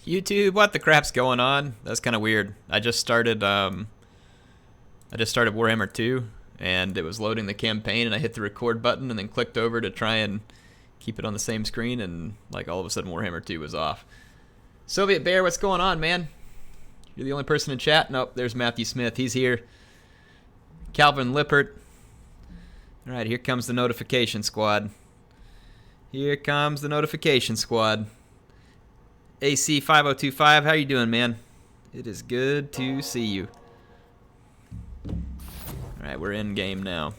YouTube, what the crap's going on? That's kind of weird. I just started Warhammer 2, and it was loading the campaign, and I hit the record button and then clicked over to try and keep it on the same screen, and like all of a sudden Warhammer 2 was off. Soviet Bear, what's going on, man? You're the only person in chat? Nope, there's Matthew Smith. He's here. Calvin Lippert. All right, here comes the notification squad. Here comes the notification squad. AC 5025, how you doing, man? It is good to see you. Alright, we're in game now.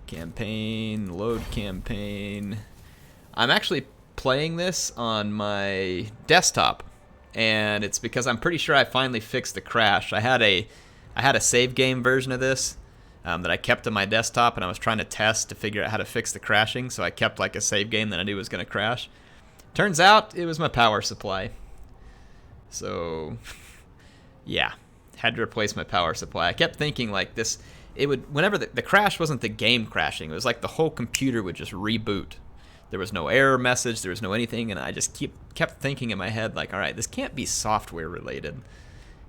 Campaign, load campaign. I'm actually playing this on my desktop, and it's because I'm pretty sure I finally fixed the crash. I had a save game version of this that I kept on my desktop, and I was trying to test to figure out how to fix the crashing, so I kept like a save game that I knew was going to crash. Turns out it was my power supply. So, yeah, had to replace my power supply. I kept thinking like this, it would, whenever the crash wasn't the game crashing, it was like the whole computer would just reboot. There was no error message, there was no anything, and I just kept thinking in my head like, all right, this can't be software related.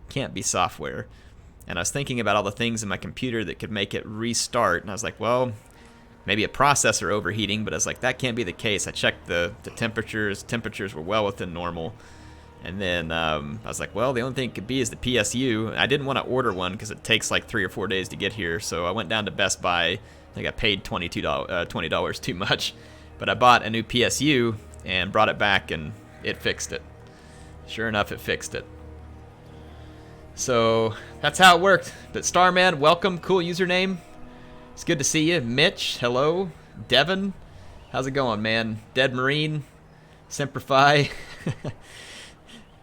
Can't be software. And I was thinking about all the things in my computer that could make it restart, and I was like, well, maybe a processor overheating, but I was like, that can't be the case. I checked the temperatures. Temperatures were well within normal. And then I was like, well, the only thing it could be is the PSU. I didn't want to order one because it takes like 3 or 4 days to get here. So I went down to Best Buy. I think I paid $20 too much. But I bought a new PSU and brought it back, and it fixed it. Sure enough, it fixed it. So that's how it worked. But Starman, welcome. Cool username. It's good to see you. Mitch, hello. Devin, how's it going, man? Dead Marine, Semperfi.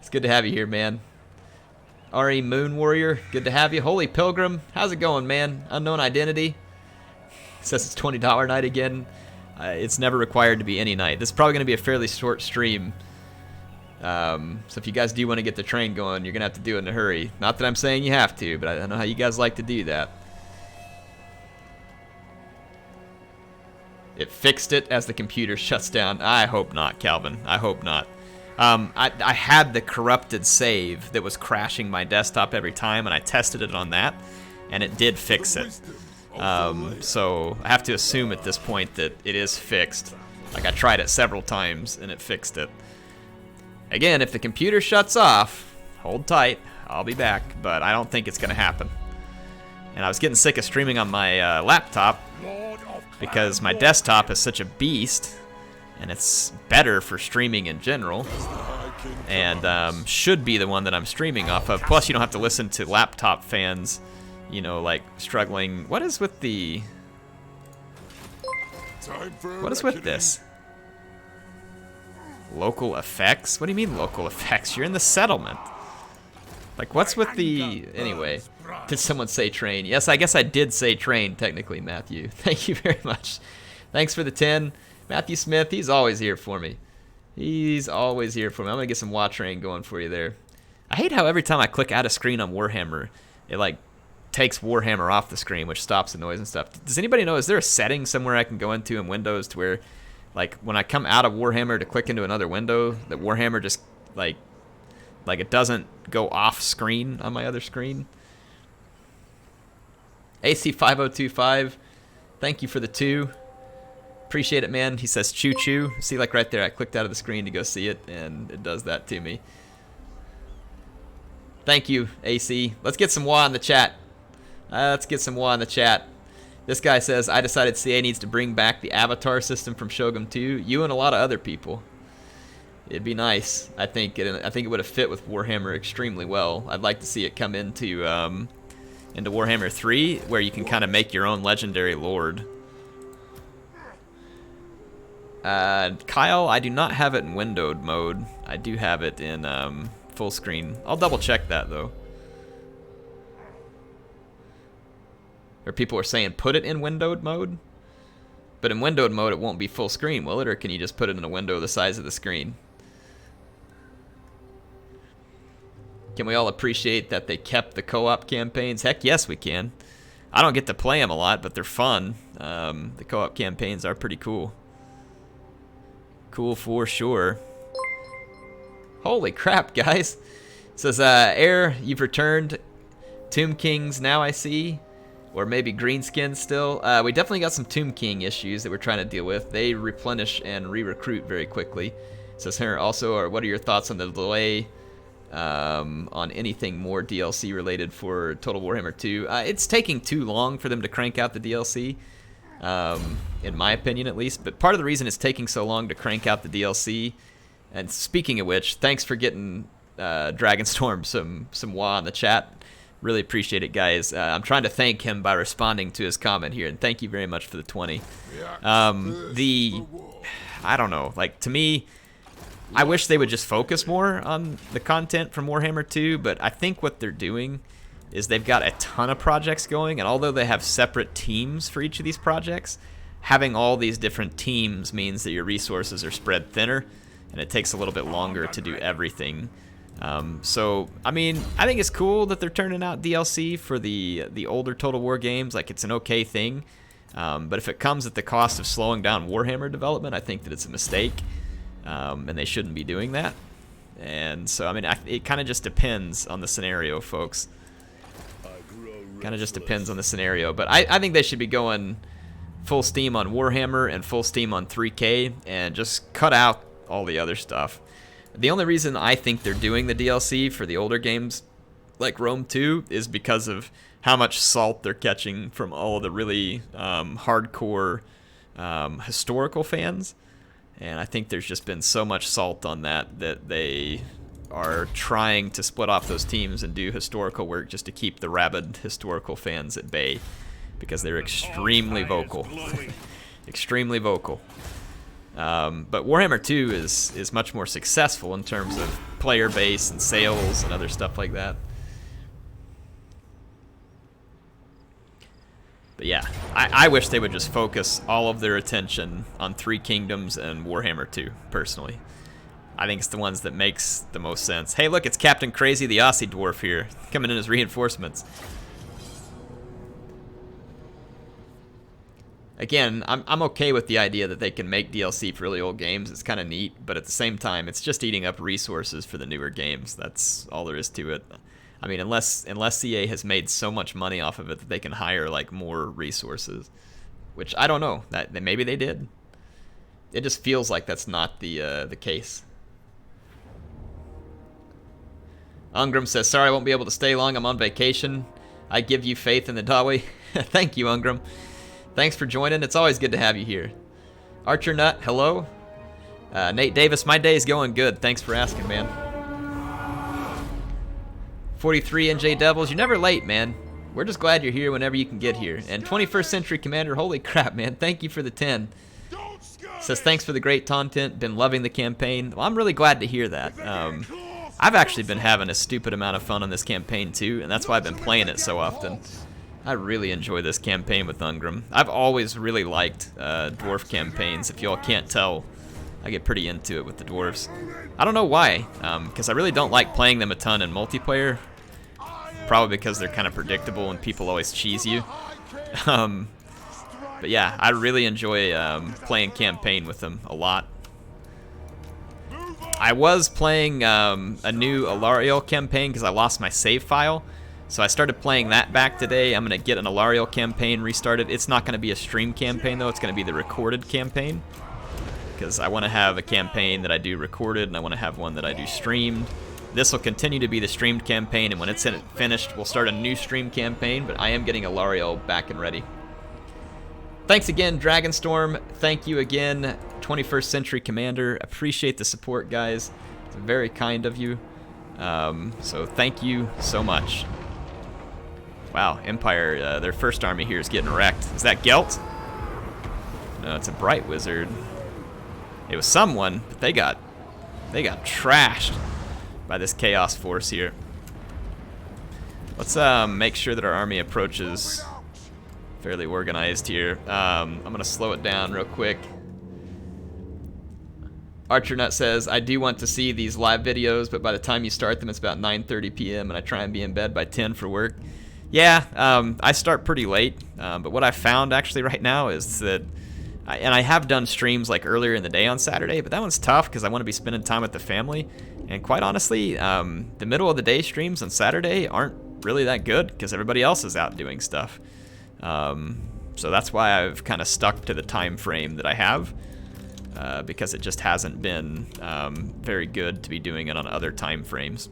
It's good to have you here, man. RE Moon Warrior, good to have you. Holy Pilgrim, how's it going, man? Unknown Identity. Says it's $20 night again. It's never required to be any night. This is probably going to be a fairly short stream. So if you guys do want to get the train going, you're going to have to do it in a hurry. Not that I'm saying you have to, but I know how you guys like to do that. It fixed it as the computer shuts down. I hope not, Calvin. I hope not. I had the corrupted save that was crashing my desktop every time, and I tested it on that, and it did fix it. So I have to assume at this point that it is fixed. Like, I tried it several times, and it fixed it. Again, if the computer shuts off, hold tight. I'll be back, but I don't think it's going to happen. And I was getting sick of streaming on my laptop, because my desktop is such a beast, and it's better for streaming in general, and should be the one that I'm streaming off of. Plus, you don't have to listen to laptop fans, you know, like struggling. What is with the... What is with this? Local effects? What do you mean local effects? You're in the settlement. Like, what's with the... Anyway, did someone say train? Yes, I guess I did say train, technically, Matthew. Thank you very much. Thanks for the 10. Matthew Smith, he's always here for me. He's always here for me. I'm going to get some WA train going for you there. I hate how every time I click out of screen on Warhammer, it, like, takes Warhammer off the screen, which stops the noise and stuff. Does anybody know, is there a setting somewhere I can go into in Windows to where, like, when I come out of Warhammer to click into another window, that Warhammer just, like it doesn't go off screen on my other screen? AC 5025, thank you for the 2. Appreciate it, man. He says choo choo. See, like right there, I clicked out of the screen to go see it, and it does that to me. Thank you, AC. Let's get some WA in the chat. Let's get some WA in the chat. This guy says, I decided CA needs to bring back the avatar system from Shogun 2. You and a lot of other people. It'd be nice. I think it would have fit with Warhammer extremely well. I'd like to see it come into Warhammer 3, where you can kind of make your own legendary lord. Kyle, I do not have it in windowed mode. I do have it in full screen. I'll double check that though. Or people are saying put it in windowed mode, but in windowed mode it won't be full screen, will it? Or can you just put it in a window the size of the screen? Can we all appreciate that they kept the co-op campaigns? Heck yes, we can. I don't get to play them a lot, but they're fun. The co-op campaigns are pretty cool. Cool for sure. Holy crap, guys. It says, Air, you've returned. Tomb Kings now I see. Or maybe Greenskins still. We definitely got some Tomb King issues that we're trying to deal with. They replenish and re-recruit very quickly. It says here also, what are your thoughts on the delay on anything more DLC related for Total Warhammer 2? It's taking too long for them to crank out the DLC, in my opinion at least. But part of the reason it's taking so long to crank out the DLC, and speaking of which, thanks for getting Dragonstorm some WA in the chat. Really appreciate it, guys. I'm trying to thank him by responding to his comment here, and thank you very much for the 20. I don't know, like, to me, I wish they would just focus more on the content from Warhammer 2, but I think what they're doing is they've got a ton of projects going, and although they have separate teams for each of these projects, having all these different teams means that your resources are spread thinner, and it takes a little bit longer to do everything. So, I mean, I think it's cool that they're turning out DLC for the older Total War games. Like, it's an okay thing. But if it comes at the cost of slowing down Warhammer development, I think that it's a mistake. And they shouldn't be doing that. And so, I mean, it kind of just depends on the scenario, folks. Kind of just depends on the scenario. But I think they should be going full steam on Warhammer and full steam on 3K and just cut out all the other stuff. The only reason I think they're doing the DLC for the older games like Rome 2 is because of how much salt they're catching from all of the really hardcore historical fans. And I think there's just been so much salt on that they are trying to split off those teams and do historical work just to keep the rabid historical fans at bay, because they're extremely vocal. Extremely vocal. But Warhammer 2 is much more successful in terms of player base and sales and other stuff like that. But yeah, I wish they would just focus all of their attention on Three Kingdoms and Warhammer 2, personally. I think it's the ones that makes the most sense. Hey, look, it's Captain Crazy the Aussie Dwarf here, coming in as reinforcements. Again, I'm okay with the idea that they can make DLC for really old games. It's kind of neat, but at the same time, it's just eating up resources for the newer games. That's all there is to it. I mean, unless CA has made so much money off of it that they can hire like more resources, which I don't know. That maybe they did. It just feels like that's not the case. Ungrim says, "Sorry, I won't be able to stay long. I'm on vacation. I give you faith in the Dawi." Thank you, Ungrim. Thanks for joining. It's always good to have you here. Archer Nut, hello. Nate Davis, my day's going good. Thanks for asking, man. 43 NJ Devils, you're never late, man. We're just glad you're here whenever you can get here. And 21st Century Commander, holy crap, man. Thank you for the 10. Says, thanks for the great content. Been loving the campaign. Well, I'm really glad to hear that. I've actually been having a stupid amount of fun on this campaign, too, and that's why I've been playing it so often. I really enjoy this campaign with Ungrim. I've always really liked dwarf campaigns. If y'all can't tell, I get pretty into it with the dwarves. I don't know why, because I really don't like playing them a ton in multiplayer. Probably because they're kind of predictable and people always cheese you. But yeah, I really enjoy playing campaign with them a lot. I was playing a new Alariel campaign because I lost my save file. So I started playing that back today. I'm going to get an Alariel campaign restarted. It's not going to be a stream campaign, though. It's going to be the recorded campaign. Because I want to have a campaign that I do recorded, and I want to have one that I do streamed. This will continue to be the streamed campaign, and when it's finished, we'll start a new stream campaign, but I am getting Alariel back and ready. Thanks again, Dragonstorm. Thank you again, 21st Century Commander. Appreciate the support, guys. It's very kind of you. So thank you so much. Wow, Empire, their first army here is getting wrecked. Is that Gelt? No, it's a Bright Wizard. It was someone, but they got trashed by this Chaos Force here. Let's make sure that our army approaches fairly organized here. I'm gonna slow it down real quick. Archernut says, I do want to see these live videos, but by the time you start them, it's about 9:30 p.m. and I try and be in bed by 10 for work. Yeah, I start pretty late, but what I found actually right now is that And I have done streams like earlier in the day on Saturday, but that one's tough because I want to be spending time with the family. And quite honestly, the middle of the day streams on Saturday aren't really that good because everybody else is out doing stuff. So that's why I've kind of stuck to the time frame that I have, because it just hasn't been very good to be doing it on other time frames.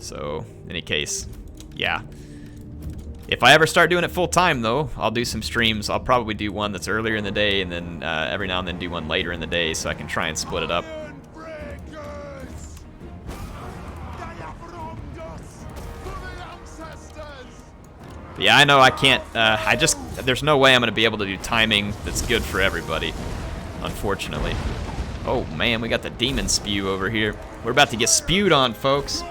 So in any case, yeah. If I ever start doing it full time though, I'll do some streams. I'll probably do one that's earlier in the day and then every now and then do one later in the day so I can try and split it up. But yeah, I know I can't, there's no way I'm going to be able to do timing that's good for everybody, unfortunately. Oh man, we got the demon spew over here. We're about to get spewed on, folks.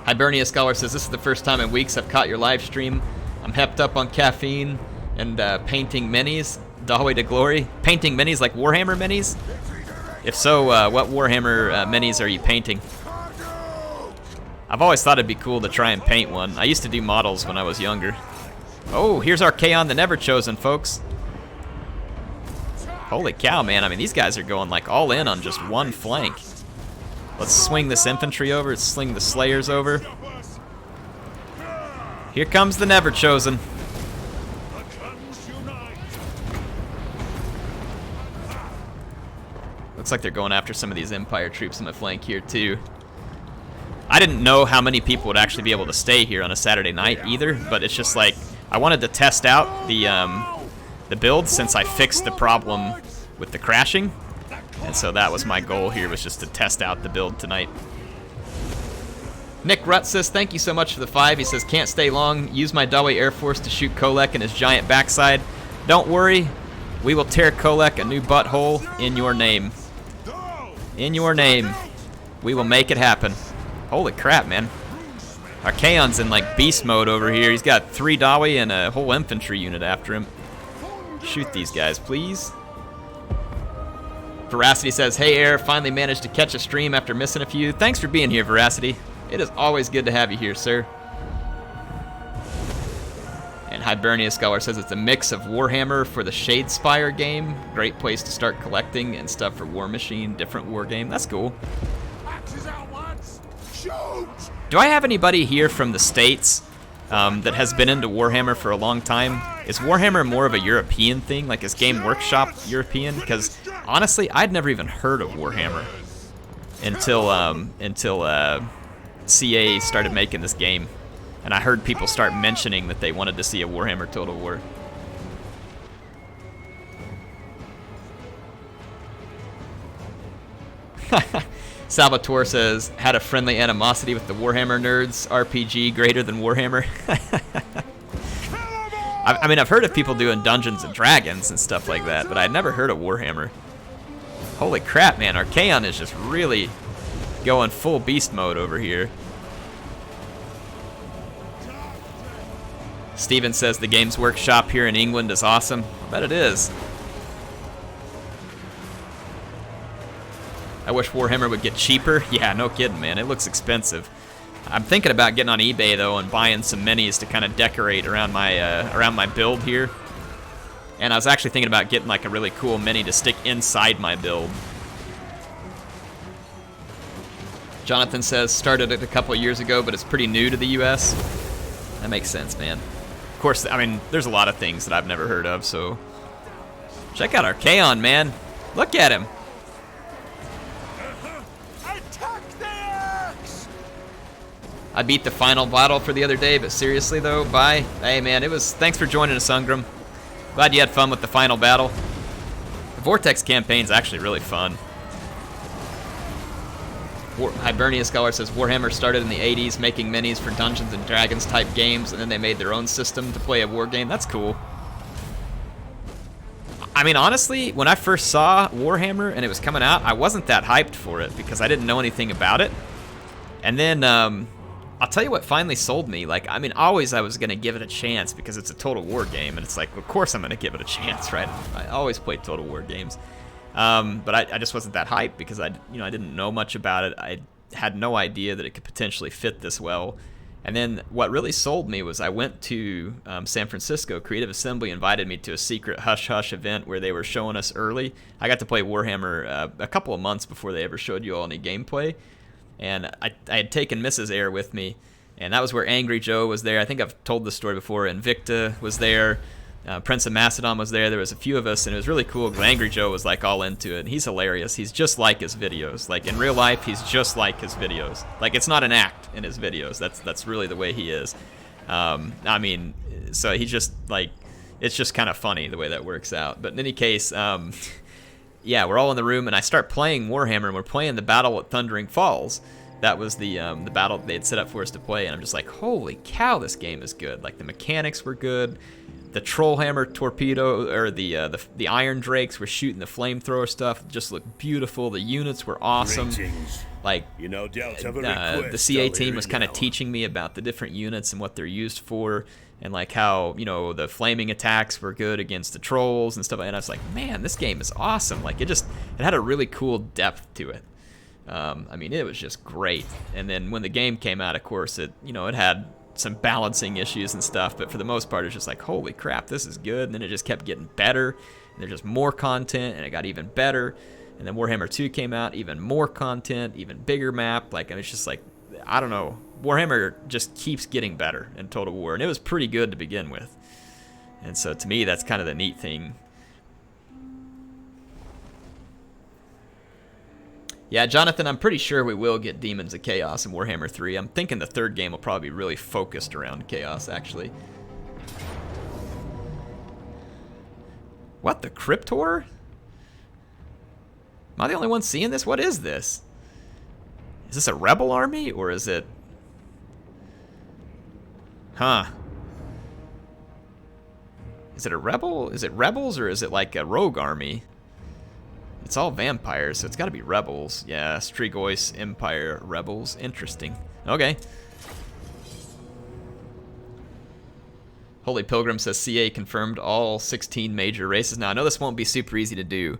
Hibernia Scholar says, this is the first time in weeks I've caught your live stream. I'm hepped up on caffeine and painting minis. Dahway to glory. Painting minis like Warhammer minis? If so, what Warhammer minis are you painting? I've always thought it'd be cool to try and paint one. I used to do models when I was younger. Oh, here's Archaon the Never Chosen, folks. Holy cow, man. I mean, these guys are going like all in on just one flank. Let's swing this infantry over. Let's sling the Slayers over. Here comes the Never Chosen. Looks like they're going after some of these Empire troops on the flank here too. I didn't know how many people would actually be able to stay here on a Saturday night either, but it's just like I wanted to test out the build since I fixed the problem with the crashing. And so that was my goal here, was just to test out the build tonight. Nick Rutt says, thank you so much for the 5. He says, can't stay long. Use my Dawei Air Force to shoot Kolek in his giant backside. Don't worry. We will tear Kolek a new butthole in your name. In your name. We will make it happen. Holy crap, man. Archaon's in like beast mode over here. He's got 3 Dawei and a whole infantry unit after him. Shoot these guys, please. Veracity says, hey Air, finally managed to catch a stream after missing a few. Thanks for being here, Veracity. It is always good to have you here, sir. And Hibernia Scholar says it's a mix of Warhammer for the Shadespire game. Great place to start collecting and stuff for War Machine, different war game. That's cool. Do I have anybody here from the States that has been into Warhammer for a long time? Is Warhammer more of a European thing? Like, is Game Workshop European? Because honestly, I'd never even heard of Warhammer until CA started making this game, and I heard people start mentioning that they wanted to see a Warhammer Total War. Salvatore says, had a friendly animosity with the Warhammer nerds. RPG greater than Warhammer. I mean, I've heard of people doing Dungeons and Dragons and stuff like that, but I'd never heard of Warhammer. Holy crap, man. Archaon is just really going full beast mode over here. Steven says the Games Workshop here in England is awesome. I bet it is. I wish Warhammer would get cheaper. Yeah, no kidding, man. It looks expensive. I'm thinking about getting on eBay though and buying some minis to kind of decorate around my build here. And I was actually thinking about getting like a really cool mini to stick inside my build. Jonathan says started it a couple of years ago, but it's pretty new to the US. That makes sense, man. Of course, I mean, there's a lot of things that I've never heard of, so check out Archaon, man. Look at him. I beat the final battle for the other day, but seriously though, bye. Hey man, thanks for joining us, Ungrim. Glad you had fun with the final battle. The Vortex campaign's actually really fun. Hibernia Scholar says Warhammer started in the 80s making minis for Dungeons and Dragons type games, and then they made their own system to play a war game. That's cool. I mean, honestly, when I first saw Warhammer and it was coming out, I wasn't that hyped for it because I didn't know anything about it. And then, I'll tell you what finally sold me. Like, I mean, always I was going to give it a chance because it's a Total War game, and it's like, of course I'm going to give it a chance, right? I always play Total War games. But I just wasn't that hyped because I didn't know much about it. I had no idea that it could potentially fit this well. And then what really sold me was I went to San Francisco. Creative Assembly invited me to a secret hush-hush event where they were showing us early. I got to play Warhammer a couple of months before they ever showed you all any gameplay. And I had taken Mrs. Air with me, and that was where Angry Joe was there. I think I've told this story before. Invicta was there. Prince of Macedon was there. There was a few of us, and it was really cool because Angry Joe was like all into it. And he's hilarious. He's just like his videos. Like in real life, he's just like his videos. Like it's not an act in his videos. That's really the way he is. I mean, so he's just like, it's just kind of funny the way that works out. But in any case, yeah, we're all in the room, and I start playing Warhammer, and we're playing the battle at Thundering Falls. That was the battle they had set up for us to play, and I'm just like, holy cow, this game is good. Like the mechanics were good. The Trollhammer torpedo, or the Iron Drakes were shooting the flamethrower stuff. Just looked beautiful. The units were awesome. Like, you know, the CA team was kind of teaching me about the different units and what they're used for, and like how, you know, the flaming attacks were good against the trolls and stuff. And I was like, man, this game is awesome. Like it had a really cool depth to it. I mean, it was just great. And then when the game came out, of course, it had some balancing issues and stuff, but for the most part, it's just like, holy crap, this is good. And then it just kept getting better, and there's just more content, and it got even better. And then Warhammer 2 came out, even more content, even bigger map. Like, and it's just like, I don't know, Warhammer just keeps getting better in Total War, and it was pretty good to begin with. And so to me, that's kind of the neat thing. Yeah, Jonathan, I'm pretty sure we will get Demons of Chaos in Warhammer 3. I'm thinking the third game will probably be really focused around Chaos, actually. What, the Cryptor? Am I the only one seeing this? What is this? Is this a rebel army, or is it... Huh. Is it a rebel? Is it rebels, or is it like a rogue army? It's all vampires, so it's got to be rebels. Yeah, Strigoi Empire rebels. Interesting. Okay. Holy Pilgrim says CA confirmed all 16 major races. Now, I know this won't be super easy to do.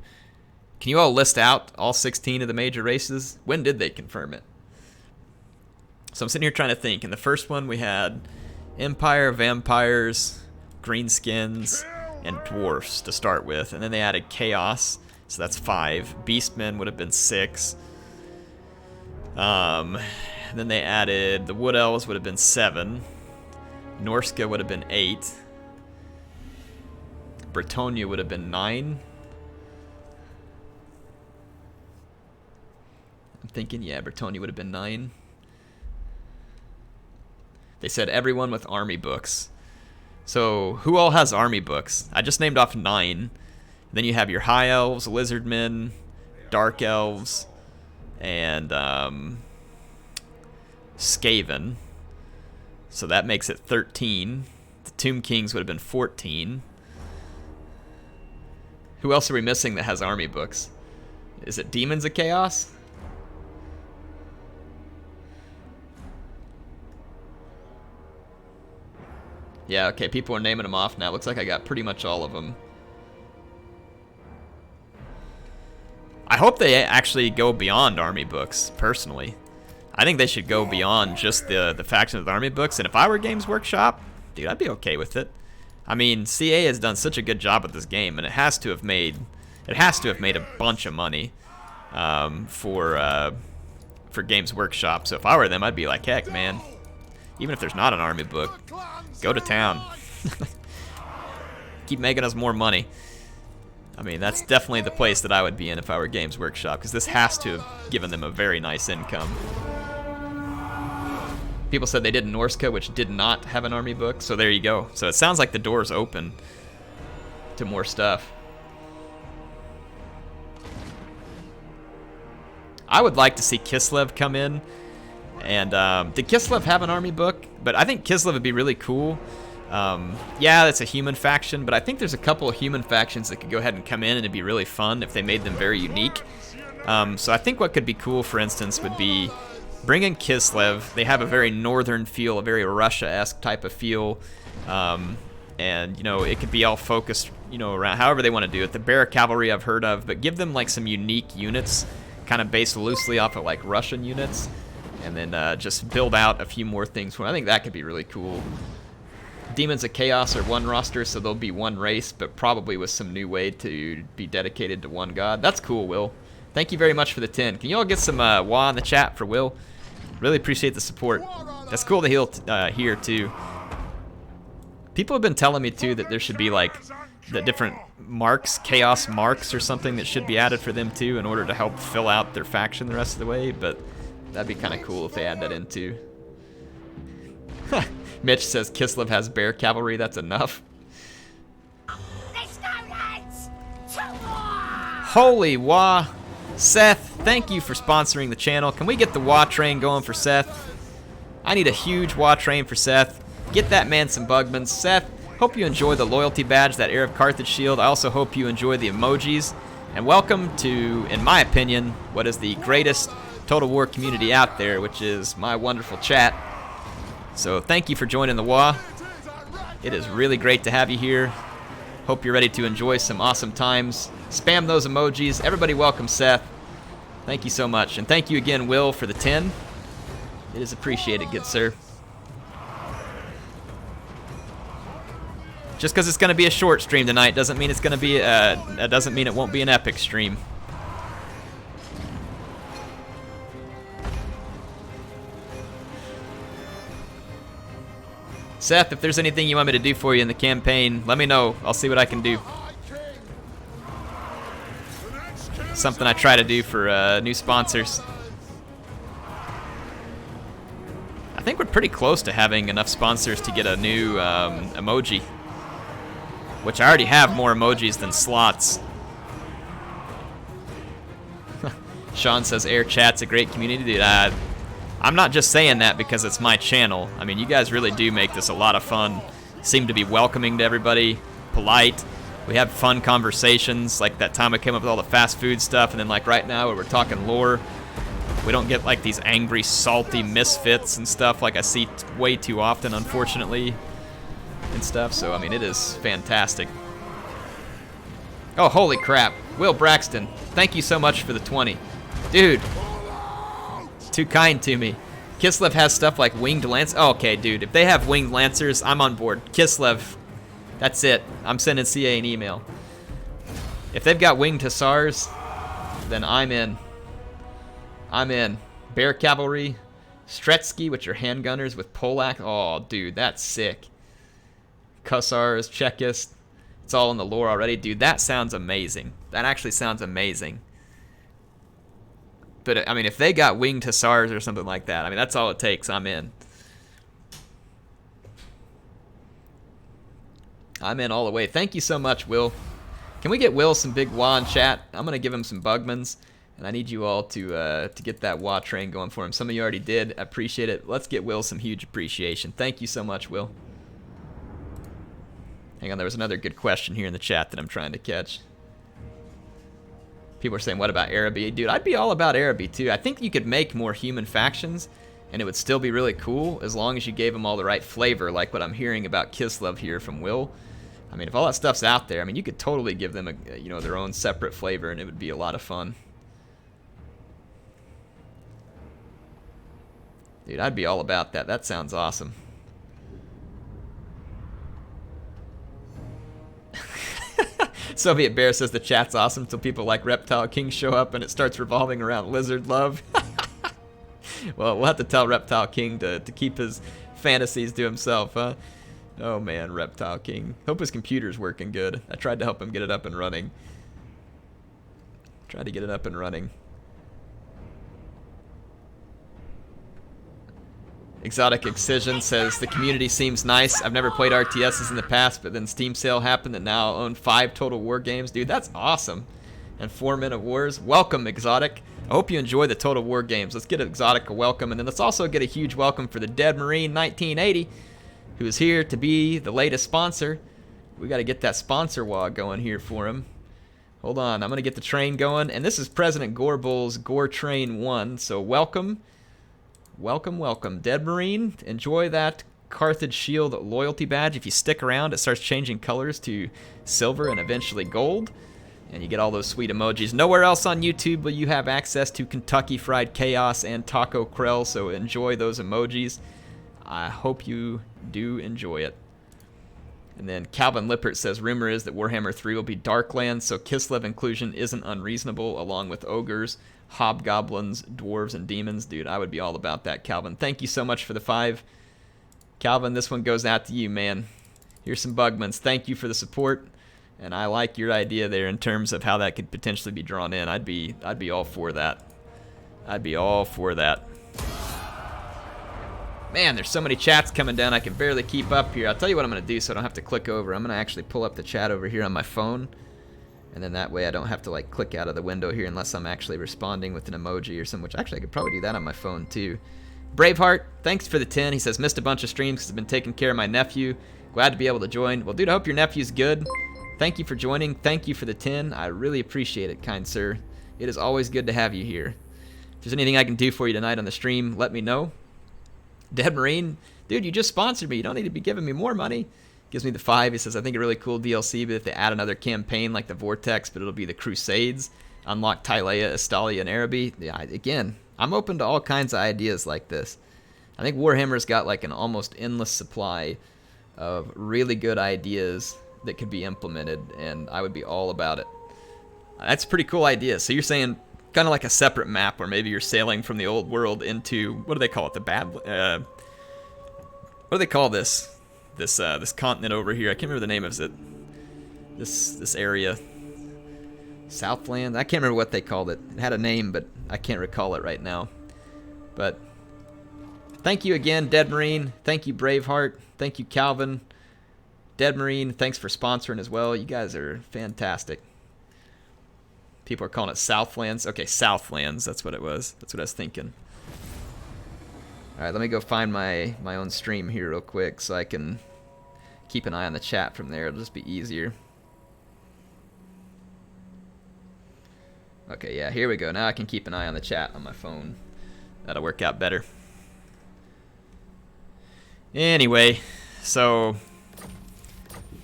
Can you all list out all 16 of the major races? When did they confirm it? So I'm sitting here trying to think. In the first one, we had Empire, Vampires, Greenskins, and Dwarfs to start with. And then they added Chaos. So that's 5. Beastmen would have been 6. Then they added the Wood Elves would have been 7. Norska would have been 8. Bretonia would have been 9. I'm thinking, yeah, Bretonia would have been 9. They said everyone with army books. So who all has army books? I just named off 9. Then you have your High Elves, Lizardmen, Dark Elves, and Skaven. So that makes it 13. The Tomb Kings would have been 14. Who else are we missing that has army books? Is it Demons of Chaos? Yeah, okay, people are naming them off now. Looks like I got pretty much all of them. I hope they actually go beyond army books, personally. I think they should go beyond just the factions of the army books, and if I were Games Workshop, dude, I'd be okay with it. I mean, CA has done such a good job with this game, and it has to have made a bunch of money for Games Workshop. So if I were them, I'd be like, heck, man, even if there's not an army book, go to town. Keep making us more money. I mean, that's definitely the place that I would be in if I were Games Workshop, because this has to have given them a very nice income. People said they did Norska, which did not have an army book, so there you go. So it sounds like the door's open to more stuff. I would like to see Kislev come in. And did Kislev have an army book? But I think Kislev would be really cool. Yeah, that's a human faction, but I think there's a couple of human factions that could go ahead and come in, and it'd be really fun if they made them very unique. So I think what could be cool, for instance, would be bring in Kislev. They have a very northern feel, a very Russia-esque type of feel, and, you know, it could be all focused, you know, around however they want to do it. The Bear Cavalry I've heard of, but give them, like, some unique units, kind of based loosely off of, like, Russian units. and then just build out a few more things. I think that could be really cool. Demons of Chaos are one roster, so they'll be one race, but probably with some new way to be dedicated to one god. That's cool, Will. Thank you very much for the 10. Can you all get some wah in the chat for Will? Really appreciate the support. That's cool to heal here, too. People have been telling me, too, that there should be, like, the different marks, chaos marks or something that should be added for them, too, in order to help fill out their faction the rest of the way, but that'd be kind of cool if they add that in, too. Mitch says Kislev has bear cavalry. That's enough. Holy wah. Seth, thank you for sponsoring the channel. Can we get the wah train going for Seth? I need a huge wah train for Seth. Get that man some Bugmans. Seth, hope you enjoy the loyalty badge, that HeirofCarthage shield. I also hope you enjoy the emojis. And welcome to, in my opinion, what is the greatest Total War community out there, which is my wonderful chat. So thank you for joining the WA. It is really great to have you here. Hope you're ready to enjoy some awesome times. Spam those emojis. Everybody welcome Seth. Thank you so much. And thank you again, Will, for the 10. It is appreciated, good sir. Just because it's going to be a short stream tonight doesn't mean it's going to be doesn't mean it won't be an epic stream. Seth, if there's anything you want me to do for you in the campaign, let me know. I'll see what I can do. Something I try to do for new sponsors. I think we're pretty close to having enough sponsors to get a new emoji. Which I already have more emojis than slots. Sean says Air Chat's a great community. Dude, I'm not just saying that because it's my channel. I mean, you guys really do make this a lot of fun. Seem to be welcoming to everybody, polite. We have fun conversations, like that time I came up with all the fast food stuff, and then like right now where we're talking lore, we don't get like these angry, salty misfits and stuff like I see way too often, unfortunately, and stuff. So, I mean, it is fantastic. Oh, holy crap. Will Braxton, thank you so much for the 20. Dude. Too kind to me. Kislev has stuff like winged lancers. Oh, okay, dude. If they have winged lancers, I'm on board. Kislev, that's it. I'm sending CA an email. If they've got winged hussars, then I'm in. I'm in. Bear cavalry, Stretsky, which are handgunners with Polak. Oh, dude, that's sick. Hussars, Chekist. It's all in the lore already. Dude, that sounds amazing. That actually sounds amazing. But, I mean, if they got winged hussars or something like that, I mean, that's all it takes. I'm in. I'm in all the way. Thank you so much, Will. Can we get Will some big wah in chat? I'm going to give him some Bugmans, and I need you all to get that wah train going for him. Some of you already did. I appreciate it. Let's get Will some huge appreciation. Thank you so much, Will. Hang on, there was another good question here in the chat that I'm trying to catch. People are saying, what about Araby? Dude, I'd be all about Araby, too. I think you could make more human factions, and it would still be really cool as long as you gave them all the right flavor, like what I'm hearing about Kislev here from Will. I mean, if all that stuff's out there, I mean, you could totally give them, their own separate flavor, and it would be a lot of fun. Dude, I'd be all about that. That sounds awesome. Soviet Bear says the chat's awesome until people like Reptile King show up and it starts revolving around lizard love. Well, we'll have to tell Reptile King to keep his fantasies to himself, huh? Oh man, Reptile King. Hope his computer's working good. I tried to help him get it up and running. Tried to get it up and running. Exotic Excision says, the community seems nice. I've never played RTSs in the past, but then Steam sale happened and now I own 5 Total War games. Dude, that's awesome. And 4 Men of Wars. Welcome, Exotic. I hope you enjoy the Total War games. Let's get Exotic a welcome, and then let's also get a huge welcome for the Dead Marine 1980, who is here to be the latest sponsor. We got to get that sponsor wog going here for him. Hold on, I'm going to get the train going, and this is President Gorbul's Gore Train 1, so welcome. Welcome, welcome. Dead Marine, enjoy that Carthage Shield loyalty badge. If you stick around, it starts changing colors to silver and eventually gold. And you get all those sweet emojis. Nowhere else on YouTube will you have access to Kentucky Fried Chaos and Taco Krell, so enjoy those emojis. I hope you do enjoy it. And then Calvin Lippert says, rumor is that Warhammer 3 will be Darklands, so Kislev inclusion isn't unreasonable, along with ogres, hobgoblins, dwarves, and demons. Dude, I would be all about that, Calvin. Thank you so much for the 5. Calvin, this one goes out to you, man. Here's some Bugmans. Thank you for the support. And I like your idea there in terms of how that could potentially be drawn in. I'd be all for that. I'd be all for that. Man, there's so many chats coming down, I can barely keep up here. I'll tell you what I'm going to do so I don't have to click over. I'm going to actually pull up the chat over here on my phone. And then that way I don't have to like click out of the window here unless I'm actually responding with an emoji or something, which actually I could probably do that on my phone too. Braveheart, thanks for the 10. He says, missed a bunch of streams because I've been taking care of my nephew. Glad to be able to join. Well, dude, I hope your nephew's good. Thank you for joining. Thank you for the 10. I really appreciate it, kind sir. It is always good to have you here. If there's anything I can do for you tonight on the stream, let me know. Dead Marine, dude, you just sponsored me. You don't need to be giving me more money. Gives me the 5. He says, I think a really cool DLC, but if they add another campaign like the Vortex, but it'll be the Crusades, unlock Tylea, Estalia, and Araby. Yeah, again, I'm open to all kinds of ideas like this. I think Warhammer's got like an almost endless supply of really good ideas that could be implemented, and I would be all about it. That's a pretty cool idea. So you're saying kind of like a separate map where maybe you're sailing from the old world into, what do they call it, the bad, what do they call this continent over here? I can't remember the name of it. This area, Southland, I can't remember what they called it. It had a name, but I can't recall it right now. But thank you again, Dead Marine. Thank you, Braveheart. Thank you, Calvin. Dead Marine, thanks for sponsoring as well. You guys are fantastic. People are calling it Southlands. Okay, Southlands, that's what it was. That's what I was thinking. All right, let me go find my own stream here real quick so I can keep an eye on the chat from there. It'll just be easier. Okay, yeah, here we go. Now I can keep an eye on the chat on my phone. That'll work out better. Anyway, so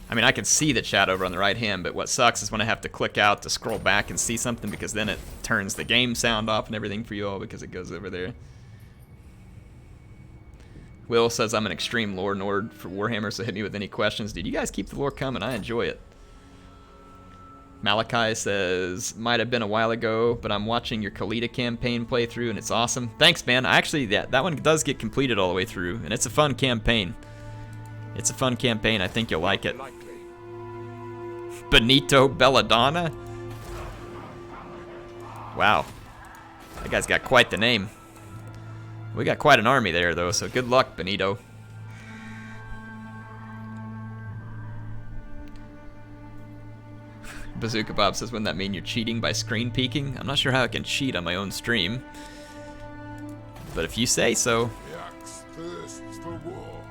I mean, I can see the chat over on the right hand, but what sucks is when I have to click out to scroll back and see something, because then it turns the game sound off and everything for you all because it goes over there. Will says, I'm an extreme lore nerd for Warhammer, so hit me with any questions. Dude, you guys keep the lore coming. I enjoy it. Malachi says, might have been a while ago, but I'm watching your Kalita campaign playthrough, and it's awesome. Thanks, man. Actually, that one does get completed all the way through, and it's a fun campaign. It's a fun campaign. I think you'll like it. Benito Belladonna? Wow. That guy's got quite the name. We got quite an army there, though, so good luck, Benito. Bazooka Bob says, wouldn't that mean you're cheating by screen peeking? I'm not sure how I can cheat on my own stream. But if you say so.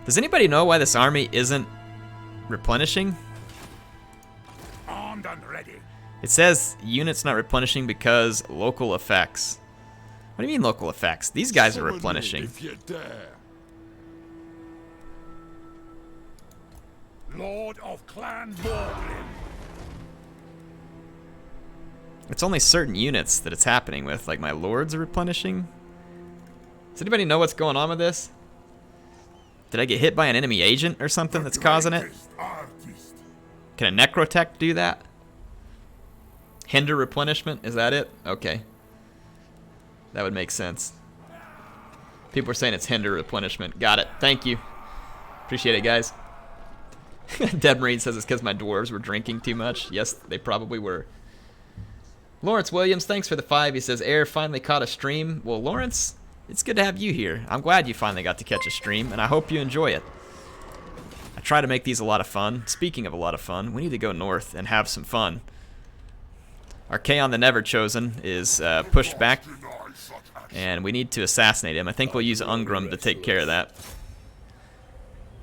Does anybody know why this army isn't replenishing? Armed and ready. It says units not replenishing because local effects. What do you mean local effects? These guys are replenishing. If you dare. Lord of Clan Morglin. It's only certain units that it's happening with, like my lords are replenishing. Does anybody know what's going on with this? Did I get hit by an enemy agent or something that's causing it? Can a Necrotech do that? Hinder replenishment, is that it? Okay. That would make sense. People are saying it's hinder replenishment. Got it. Thank you. Appreciate it, guys. Dead Marine says it's because my dwarves were drinking too much. Yes, they probably were. Lawrence Williams, thanks for the 5. He says, Air finally caught a stream. Well, Lawrence, it's good to have you here. I'm glad you finally got to catch a stream, and I hope you enjoy it. I try to make these a lot of fun. Speaking of a lot of fun, we need to go north and have some fun. Archaon the Never Chosen is pushed back, and we need to assassinate him. I think we'll use Ungrim to take care of that.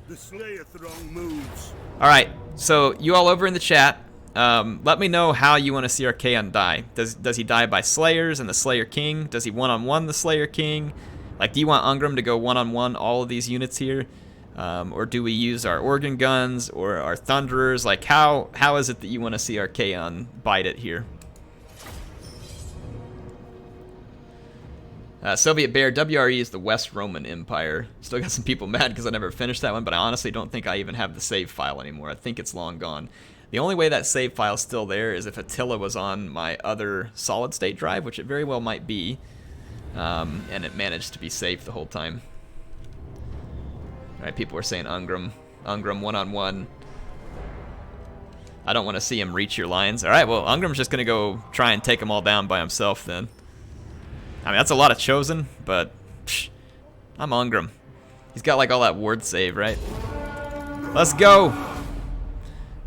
The Slayer throng moves. All right, so you all over in the chat, let me know how you want to see Archaon die. Does he die by Slayers and the Slayer King? Does he one-on-one the Slayer King? Like, do you want Ungrim to go one-on-one all of these units here? Or do we use our organ guns or our thunderers? Like, how is it that you want to see our Kaon bite it here? Soviet Bear, WRE is the West Roman Empire. Still got some people mad because I never finished that one, but I honestly don't think I even have the save file anymore. I think it's long gone. The only way that save file is still there is if Attila was on my other solid state drive, which it very well might be, and it managed to be safe the whole time. Alright, people are saying Ungrim one-on-one. I don't want to see him reach your lines. Alright, well, Ungrim's just going to go try and take them all down by himself then. I mean, that's a lot of chosen, but psh, I'm Ungrim. He's got like all that ward save, right? Let's go!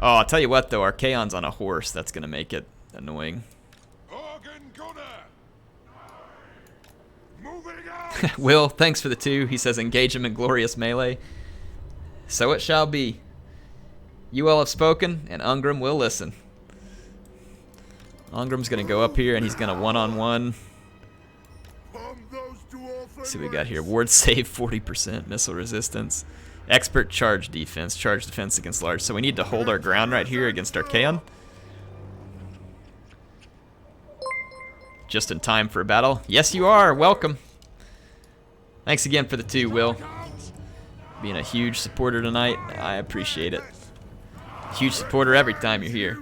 Oh, I'll tell you what though, our Kaon's on a horse. That's gonna make it annoying. Will, thanks for the 2. He says engage him in glorious melee. So it shall be. You all have spoken, and Ungrim will listen. Ungrim's gonna go up here and he's gonna one-on-one. Let's see what we got here. Ward save 40%, missile resistance. Expert charge defense, charge defense against large. So we need to hold our ground right here against our Kaon. Just in time for a battle. Yes, you are. Welcome. Thanks again for the 2, Will. Being a huge supporter tonight. I appreciate it. Huge supporter every time you're here.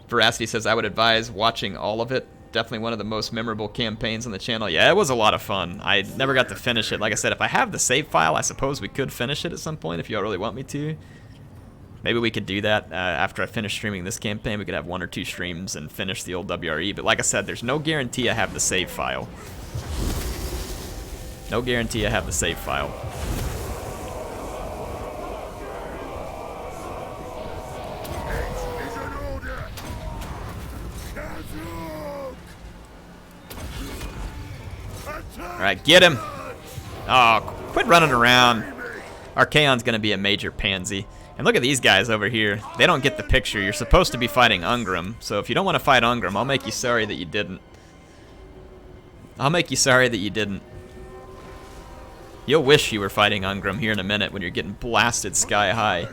Veracity says, I would advise watching all of it. Definitely one of the most memorable campaigns on the channel. Yeah, it was a lot of fun. I never got to finish it. Like I said, if I have the save file, I suppose we could finish it at some point if y'all really want me to. Maybe we could do that after I finish streaming this campaign. We could have 1 or 2 streams and finish the old WRE. But like I said, there's no guarantee I have the save file. No guarantee I have the save file. Alright, get him! Oh, quit running around. Our Kaon's gonna be a major pansy. And look at these guys over here. They don't get the picture. You're supposed to be fighting Ungrim. So if you don't want to fight Ungrim, I'll make you sorry that you didn't. I'll make you sorry that you didn't. You'll wish you were fighting Ungrim here in a minute when you're getting blasted sky high.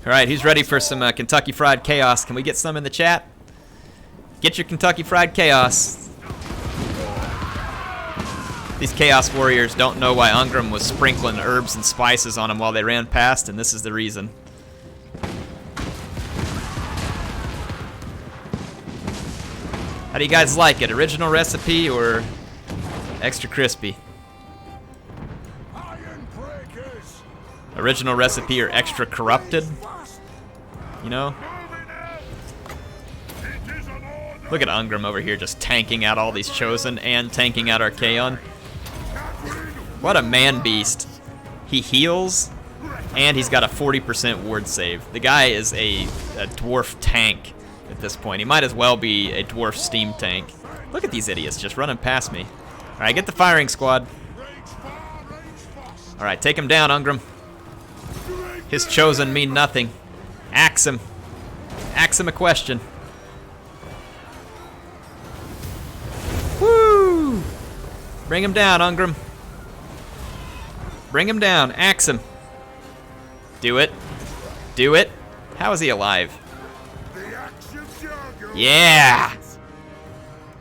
Alright, who's ready for some Kentucky Fried Chaos? Can we get some in the chat? Get your Kentucky Fried Chaos. These Chaos Warriors don't know why Ungrim was sprinkling herbs and spices on them while they ran past, and this is the reason. How do you guys like it? Original recipe or extra crispy? Original recipe or extra corrupted? You know? Look at Ungrim over here just tanking out all these Chosen and tanking out our Kaon. What a man beast. He heals, and he's got a 40% ward save. The guy is a dwarf tank at this point. He might as well be a dwarf steam tank. Look at these idiots just running past me. Alright, get the firing squad. Alright, take him down, Ungrim. His Chosen mean nothing. Axe him. Axe him a question. Woo! Bring him down, Ungrim. Bring him down. Axe him. Do it. Do it. How is he alive? Yeah!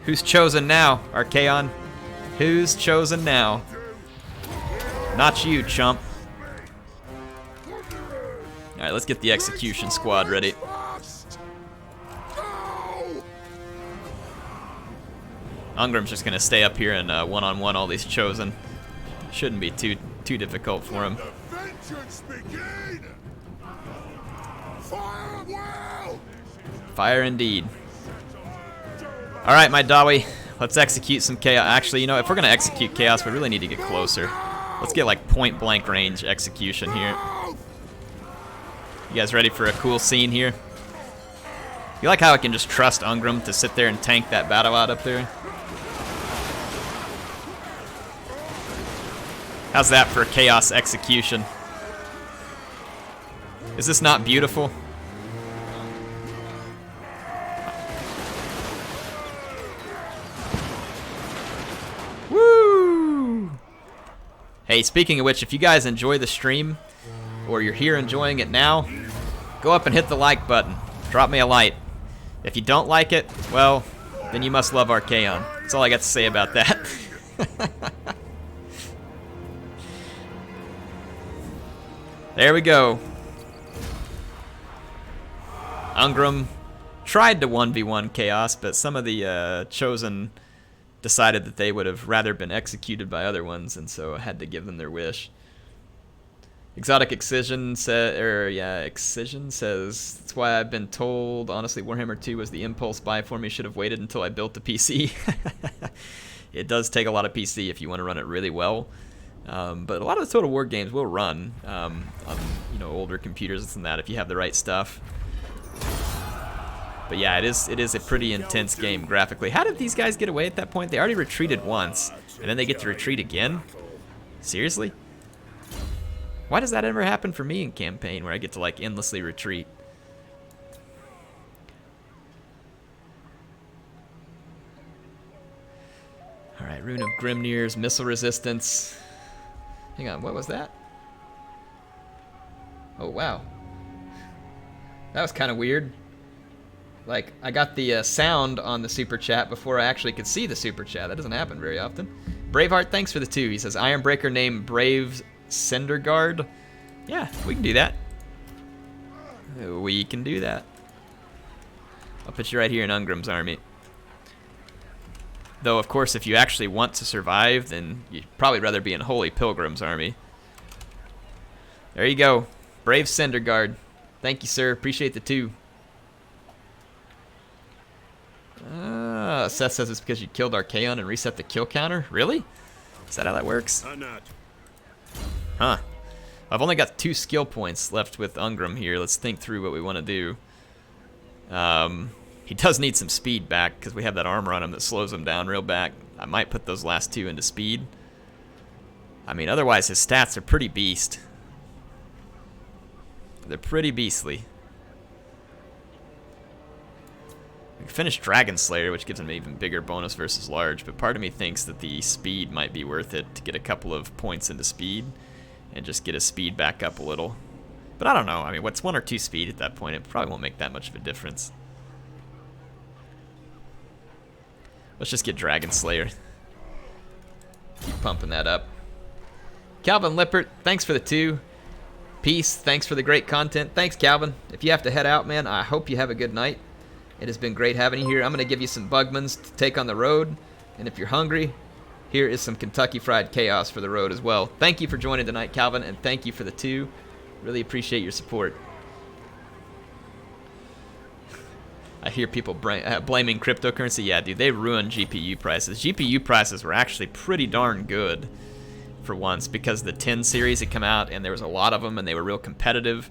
Who's chosen now, Archaon? Who's chosen now? Not you, chump. Alright, let's get the execution squad ready. Ungrim's just gonna stay up here and one-on-one all these chosen. Shouldn't be too difficult for him. Fire indeed. Alright, my Dawi, let's execute some chaos. Actually, you know, if we're gonna execute chaos, we really need to get closer. Let's get like point blank range execution here. You guys ready for a cool scene here? You like how I can just trust Ungrim to sit there and tank that battle out up there? How's that for chaos execution? Is this not beautiful? Woo! Hey, speaking of which, if you guys enjoy the stream, or you're here enjoying it now, go up and hit the like button. Drop me a like. If you don't like it, well, then you must love Archaon. That's all I got to say about that. There we go. Ungrim tried to 1v1 Chaos, but some of the Chosen decided that they would have rather been executed by other ones, and so I had to give them their wish. Exotic Excision Excision says, that's why I've been told, honestly, Warhammer 2 was the impulse buy for me. Should have waited until I built the PC. It does take a lot of PC if you want to run it really well. But a lot of the Total War games will run on older computers and that if you have the right stuff. But yeah, it is a pretty intense game graphically. How did these guys get away at that point? They already retreated once, and then they get to retreat again? Seriously? Why does that ever happen for me in campaign where I get to like endlessly retreat? Alright, Rune of Grimnir's missile resistance. Hang on, what was that? Oh wow. That was kind of weird. Like, I got the sound on the super chat before I actually could see the super chat. That doesn't happen very often. Braveheart, thanks for the 2. He says, Ironbreaker named Brave Cinderguard. Yeah, we can do that. We can do that. I'll put you right here in Ungrim's army. Though, of course, if you actually want to survive, then you'd probably rather be in Holy Pilgrim's army. There you go. Brave Cinderguard. Thank you, sir. Appreciate the 2. Seth says it's because you killed Archaon and reset the kill counter. Really? Is that how that works? Huh. I've only got 2 skill points left with Ungrim here. Let's think through what we want to do. He does need some speed back because we have that armor on him that slows him down real back. I might put those last 2 into speed. I mean, otherwise his stats are pretty beast. They're pretty beastly. We finished Dragon Slayer, which gives him an even bigger bonus versus large, but part of me thinks that the speed might be worth it to get a couple of points into speed and just get his speed back up a little. But I don't know. I mean, what's 1 or 2 speed at that point? It probably won't make that much of a difference. Let's just get Dragon Slayer. Keep pumping that up. Calvin Lippert, thanks for the 2. Peace, thanks for the great content. Thanks, Calvin. If you have to head out, man, I hope you have a good night. It has been great having you here. I'm going to give you some Bugmans to take on the road. And if you're hungry, here is some Kentucky Fried Chaos for the road as well. Thank you for joining tonight, Calvin, and thank you for the 2. Really appreciate your support. I hear people blaming cryptocurrency. Yeah, dude, they ruined GPU prices. GPU prices were actually pretty darn good for once because the 10 series had come out and there was a lot of them and they were real competitive.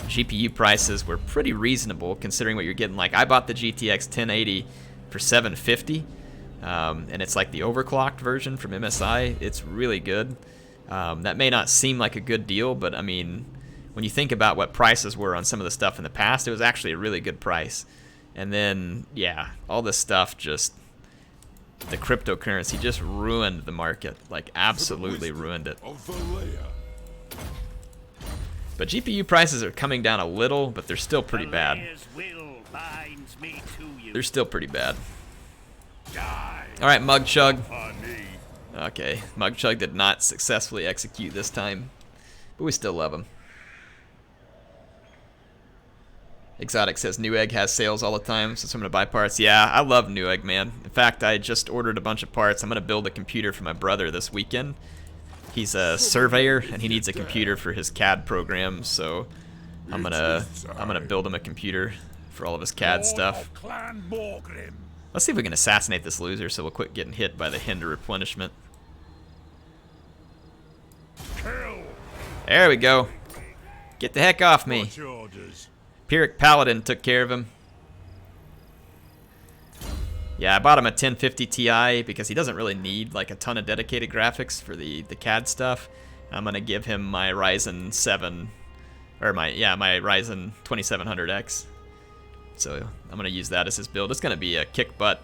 GPU prices were pretty reasonable considering what you're getting. Like, I bought the GTX 1080 for $750, and it's like the overclocked version from MSI. It's really good. That may not seem like a good deal, but I mean, when you think about what prices were on some of the stuff in the past, it was actually a really good price. And then, yeah, all this stuff just, the cryptocurrency just ruined the market, like absolutely ruined it. But GPU prices are coming down a little, but they're still pretty bad. They're still pretty bad. Alright, Mug Chug. Okay, Mug Chug did not successfully execute this time, but we still love him. Exotic says Newegg has sales all the time, so I'm going to buy parts. Yeah, I love Newegg, man. In fact, I just ordered a bunch of parts. I'm going to build a computer for my brother this weekend. He's a surveyor, and he needs a computer for his CAD program, so I'm gonna build him a computer for all of his CAD stuff. Let's see if we can assassinate this loser so we'll quit getting hit by the hinder replenishment. There we go. Get the heck off me. Pyrrhic Paladin took care of him. Yeah, I bought him a 1050 Ti because he doesn't really need like a ton of dedicated graphics for the CAD stuff. I'm gonna give him my Ryzen 7, or my Ryzen 2700X. So I'm gonna use that as his build. It's gonna be a kick butt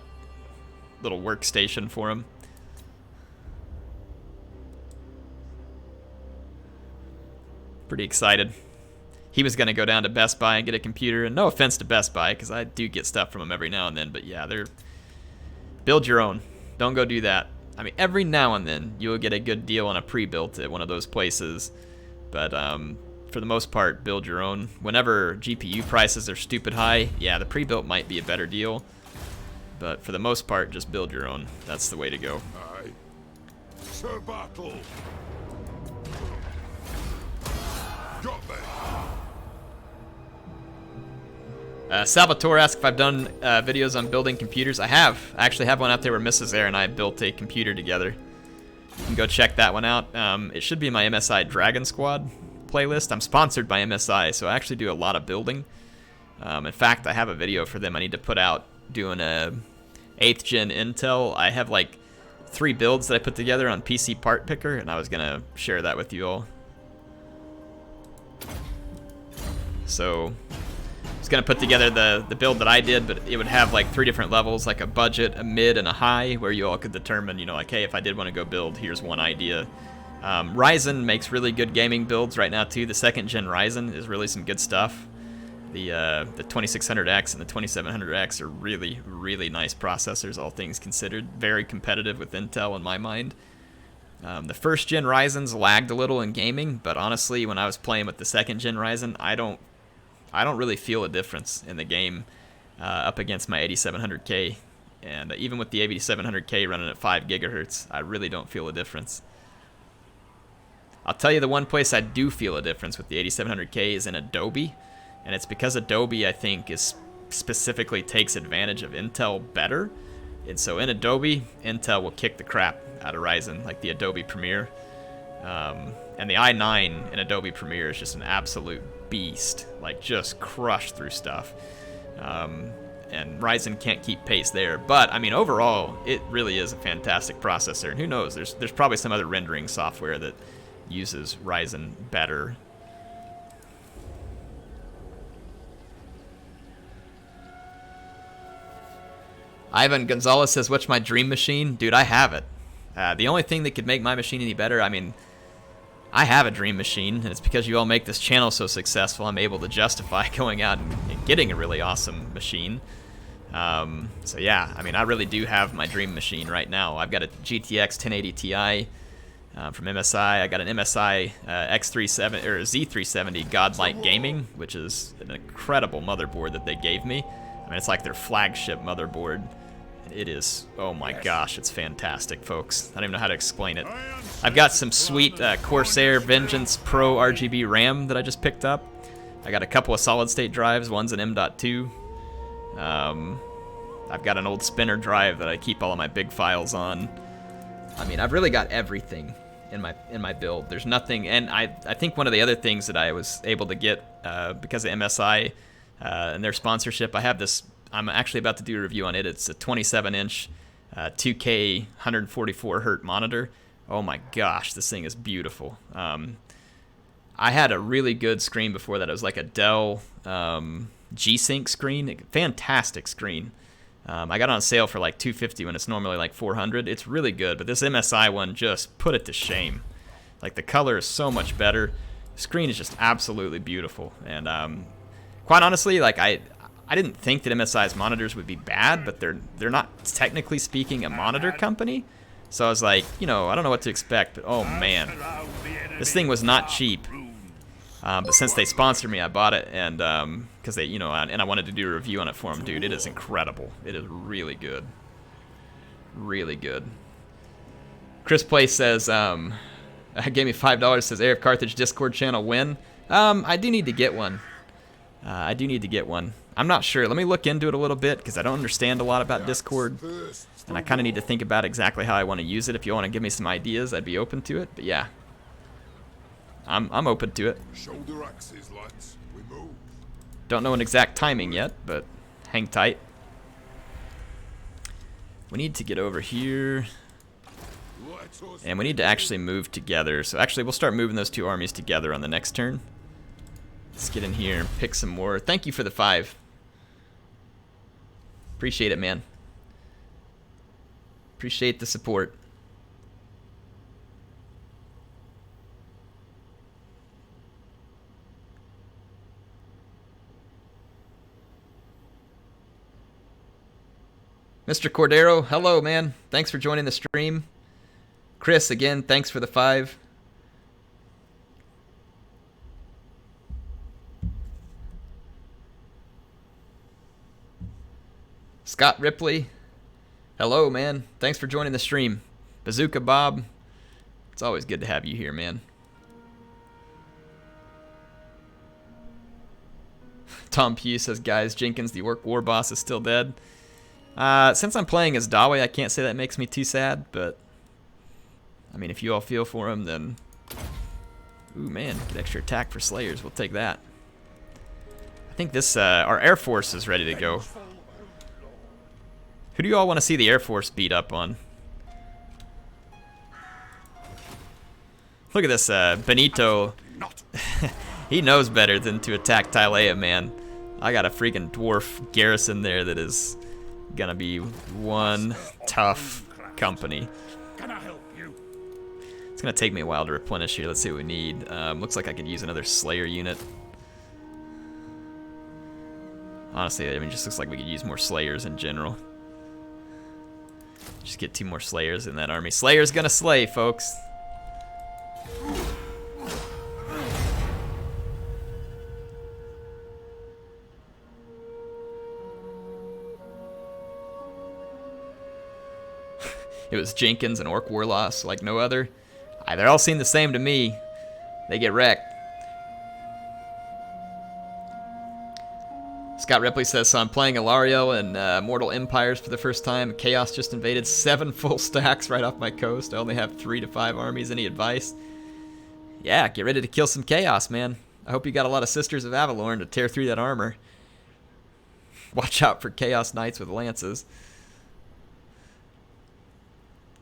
little workstation for him. Pretty excited. He was going to go down to Best Buy and get a computer, and no offense to Best Buy, because I do get stuff from them every now and then, but yeah, they're... Build your own. Don't go do that. I mean, every now and then you'll get a good deal on a pre-built at one of those places, but for the most part, build your own. Whenever GPU prices are stupid high, yeah, the pre-built might be a better deal, but for the most part, just build your own. That's the way to go. Aye. Sir Battle. Got there. Salvatore asked if I've done videos on building computers. I have. I actually have one out there where Mrs. Air and I built a computer together. You can go check that one out. It should be in my MSI Dragon Squad playlist. I'm sponsored by MSI, so I actually do a lot of building. In fact, I have a video for them I need to put out doing a 8th gen Intel. I have like 3 builds that I put together on PC Part Picker, and I was gonna share that with you all. So I was gonna put together the build that I did, but it would have like 3 different levels, like a budget, a mid, and a high, where you all could determine, you know, like, hey, if I did want to go build, here's one idea. Ryzen makes really good gaming builds right now too. The 2nd gen Ryzen is really some good stuff. The 2600X and the 2700X are really, really nice processors, all things considered. Very competitive with Intel in my mind. The 1st gen Ryzen's lagged a little in gaming, but honestly, when I was playing with the 2nd gen Ryzen, I don't really feel a difference in the game up against my 8700K. And even with the 8700K running at 5 gigahertz, I really don't feel a difference. I'll tell you the one place I do feel a difference with the 8700K is in Adobe. And it's because Adobe, I think, specifically takes advantage of Intel better. And so in Adobe, Intel will kick the crap out of Ryzen, like the Adobe Premiere. And the i9 in Adobe Premiere is just an absolute beast, like just crushed through stuff. And Ryzen can't keep pace there. But, I mean, overall, it really is a fantastic processor. And who knows, there's probably some other rendering software that uses Ryzen better. Ivan Gonzalez says, what's my dream machine? Dude, I have it. The only thing that could make my machine any better, I mean, I have a dream machine, and it's because you all make this channel so successful, I'm able to justify going out and getting a really awesome machine. So yeah, I mean, I really do have my dream machine right now. I've got a GTX 1080 Ti from MSI. I got an MSI X370 or Z370 Godlike Gaming, which is an incredible motherboard that they gave me. I mean, it's like their flagship motherboard. It is, oh my gosh, it's fantastic, folks. I don't even know how to explain it. I've got some sweet Corsair Vengeance Pro RGB RAM that I just picked up. I got a couple of solid-state drives. One's an M.2. I've got an old spinner drive that I keep all of my big files on. I mean, I've really got everything in my build. There's nothing, and I think one of the other things that I was able to get because of MSI and their sponsorship, I have this. I'm actually about to do a review on it. It's a 27-inch 2K 144 hertz monitor. Oh my gosh, this thing is beautiful. I had a really good screen before that. It was like a Dell G-Sync screen. Fantastic screen. I got it on sale for like $250 when it's normally like $400. It's really good, but this MSI one just put it to shame. Like, the color is so much better. The screen is just absolutely beautiful. And quite honestly, like, I didn't think that MSI's monitors would be bad, but they're not, technically speaking, a monitor company. So I was like, you know, I don't know what to expect, but oh man, this thing was not cheap. But since they sponsored me, I bought it, and because they, you know, and I wanted to do a review on it for them, dude. It is incredible. It is really good, really good. Chris Place says, gave me $5. Says HeirofCarthage Discord channel win. I do need to get one. I do need to get one. I'm not sure. Let me look into it a little bit because I don't understand a lot about Discord, and I kind of need to think about exactly how I want to use it. If you want to give me some ideas, I'd be open to it. But yeah, I'm open to it. Shoulder axes, lads. We move. Don't know an exact timing yet, but hang tight. We need to get over here, and we need to actually move together. So actually, we'll start moving those 2 armies together on the next turn. Let's get in here and pick some more. Thank you for the 5. Appreciate it, man. Appreciate the support. Mr. Cordero, hello, man. Thanks for joining the stream. Chris, again, thanks for the 5. Scott Ripley, hello, man. Thanks for joining the stream. Bazooka Bob, it's always good to have you here, man. Tom Pugh says, guys, Jenkins, the Orc War boss, is still dead. Since I'm playing as Dawe, I can't say that makes me too sad, but I mean, if you all feel for him, then... Ooh, man, get extra attack for Slayers. We'll take that. I think this, our Air Force is ready to go. Who do you all want to see the Air Force beat up on? Look at this, Benito. He knows better than to attack Tylea, man. I got a freaking dwarf garrison there that is gonna be one tough company. Can I help you? It's gonna take me a while to replenish here. Let's see what we need. Looks like I could use another Slayer unit. Honestly, I mean, it just looks like we could use more Slayers in general. Just get 2 more Slayers in that army. Slayer's gonna slay, folks. It was Jenkins and Orc War loss like no other. They're all seem the same to me. They get wrecked. Scott Ripley says, so I'm playing Ilario and Mortal Empires for the first time. Chaos just invaded 7 full stacks right off my coast. I only have 3 to 5 armies. Any advice? Yeah, get ready to kill some Chaos, man. I hope you got a lot of Sisters of Avalorn to tear through that armor. Watch out for Chaos Knights with lances.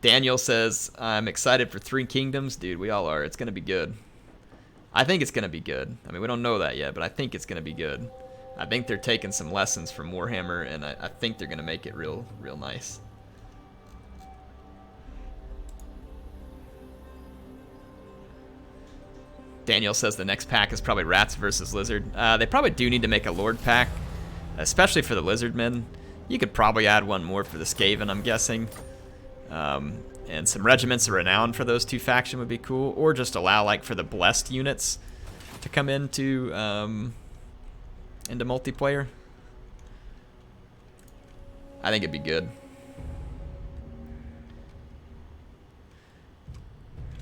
Daniel says, I'm excited for 3 Kingdoms. Dude, we all are. It's going to be good. I think it's going to be good. I mean, we don't know that yet, but I think it's going to be good. I think they're taking some lessons from Warhammer, and I think they're going to make it real nice. Daniel says the next pack is probably Rats versus Lizard. They probably do need to make a Lord pack, especially for the Lizardmen. You could probably add 1 more for the Skaven, I'm guessing. And some Regiments of Renown for those 2 faction would be cool, or just allow, like, for the Blessed units to come into multiplayer. I think it'd be good.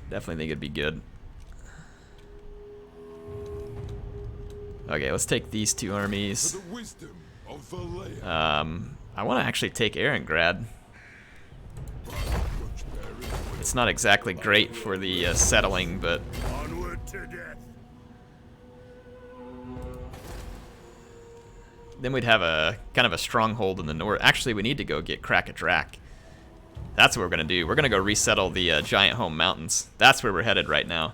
Definitely think it'd be good. Okay, let's take these 2 armies. For the wisdom of Valea. I want to actually take Eringrad. It's not exactly great for the settling, but Onward to death. then we'd have a kind of a stronghold in the north. Actually, we need to go get Krakadrak. That's what we're gonna do. We're gonna go resettle the Giant Home Mountains. That's where we're headed right now.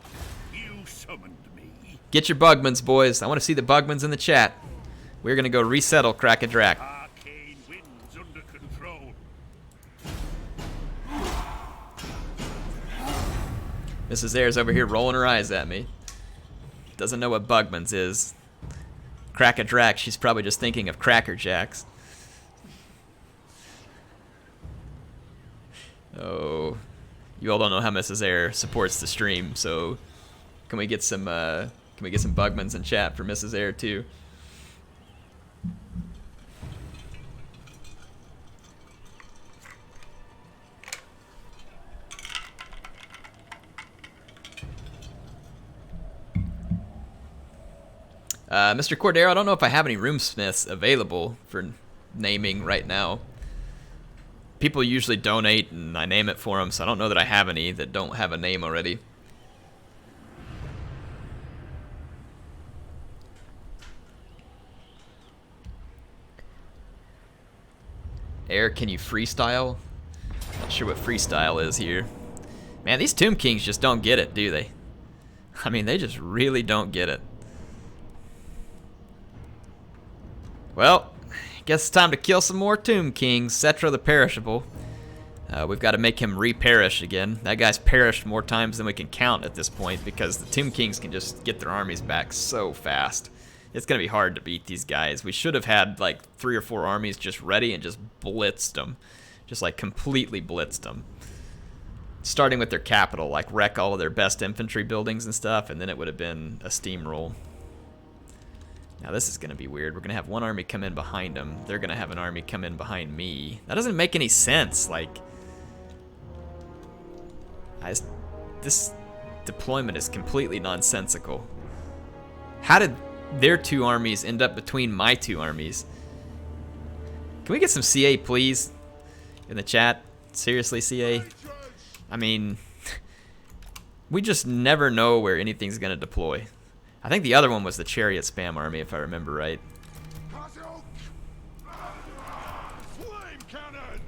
You summoned me. Get your Bugmans, boys. I want to see the Bugmans in the chat. We're gonna go resettle Krakadrak. Arcane winds under control. Mrs. Ayers over here rolling her eyes at me. Doesn't know what Bugmans is. Krakadrak, she's probably just thinking of Cracker Jacks. Oh, you all don't know how Mrs. Air supports the stream, so can we get some Bugmans in chat for Mrs. Air too? Mr. Cordero, I don't know if I have any roomsmiths available for naming right now. People usually donate and I name it for them, so I don't know that I have any that don't have a name already. Air, can you freestyle? Not sure what freestyle is here. Man, these Tomb Kings just don't get it, do they? I mean, they just really don't get it. Well, guess it's time to kill some more Tomb Kings. Cetra the Perishable. We've got to make him re-perish again. That guy's perished more times than we can count at this point because the Tomb Kings can just get their armies back so fast. It's going to be hard to beat these guys. We should have had like 3 or 4 armies just ready and just blitzed them. Just like completely blitzed them. Starting with their capital, like wreck all of their best infantry buildings and stuff, and then it would have been a steamroll. Now this is going to be weird. We're going to have one army come in behind them. They're going to have an army come in behind me. That doesn't make any sense. Like, this deployment is completely nonsensical. How did their 2 armies end up between my 2 armies? Can we get some CA, please, in the chat? Seriously, CA? I mean, we just never know where anything's going to deploy. I think the other one was the chariot spam army, if I remember right. Flame cannon!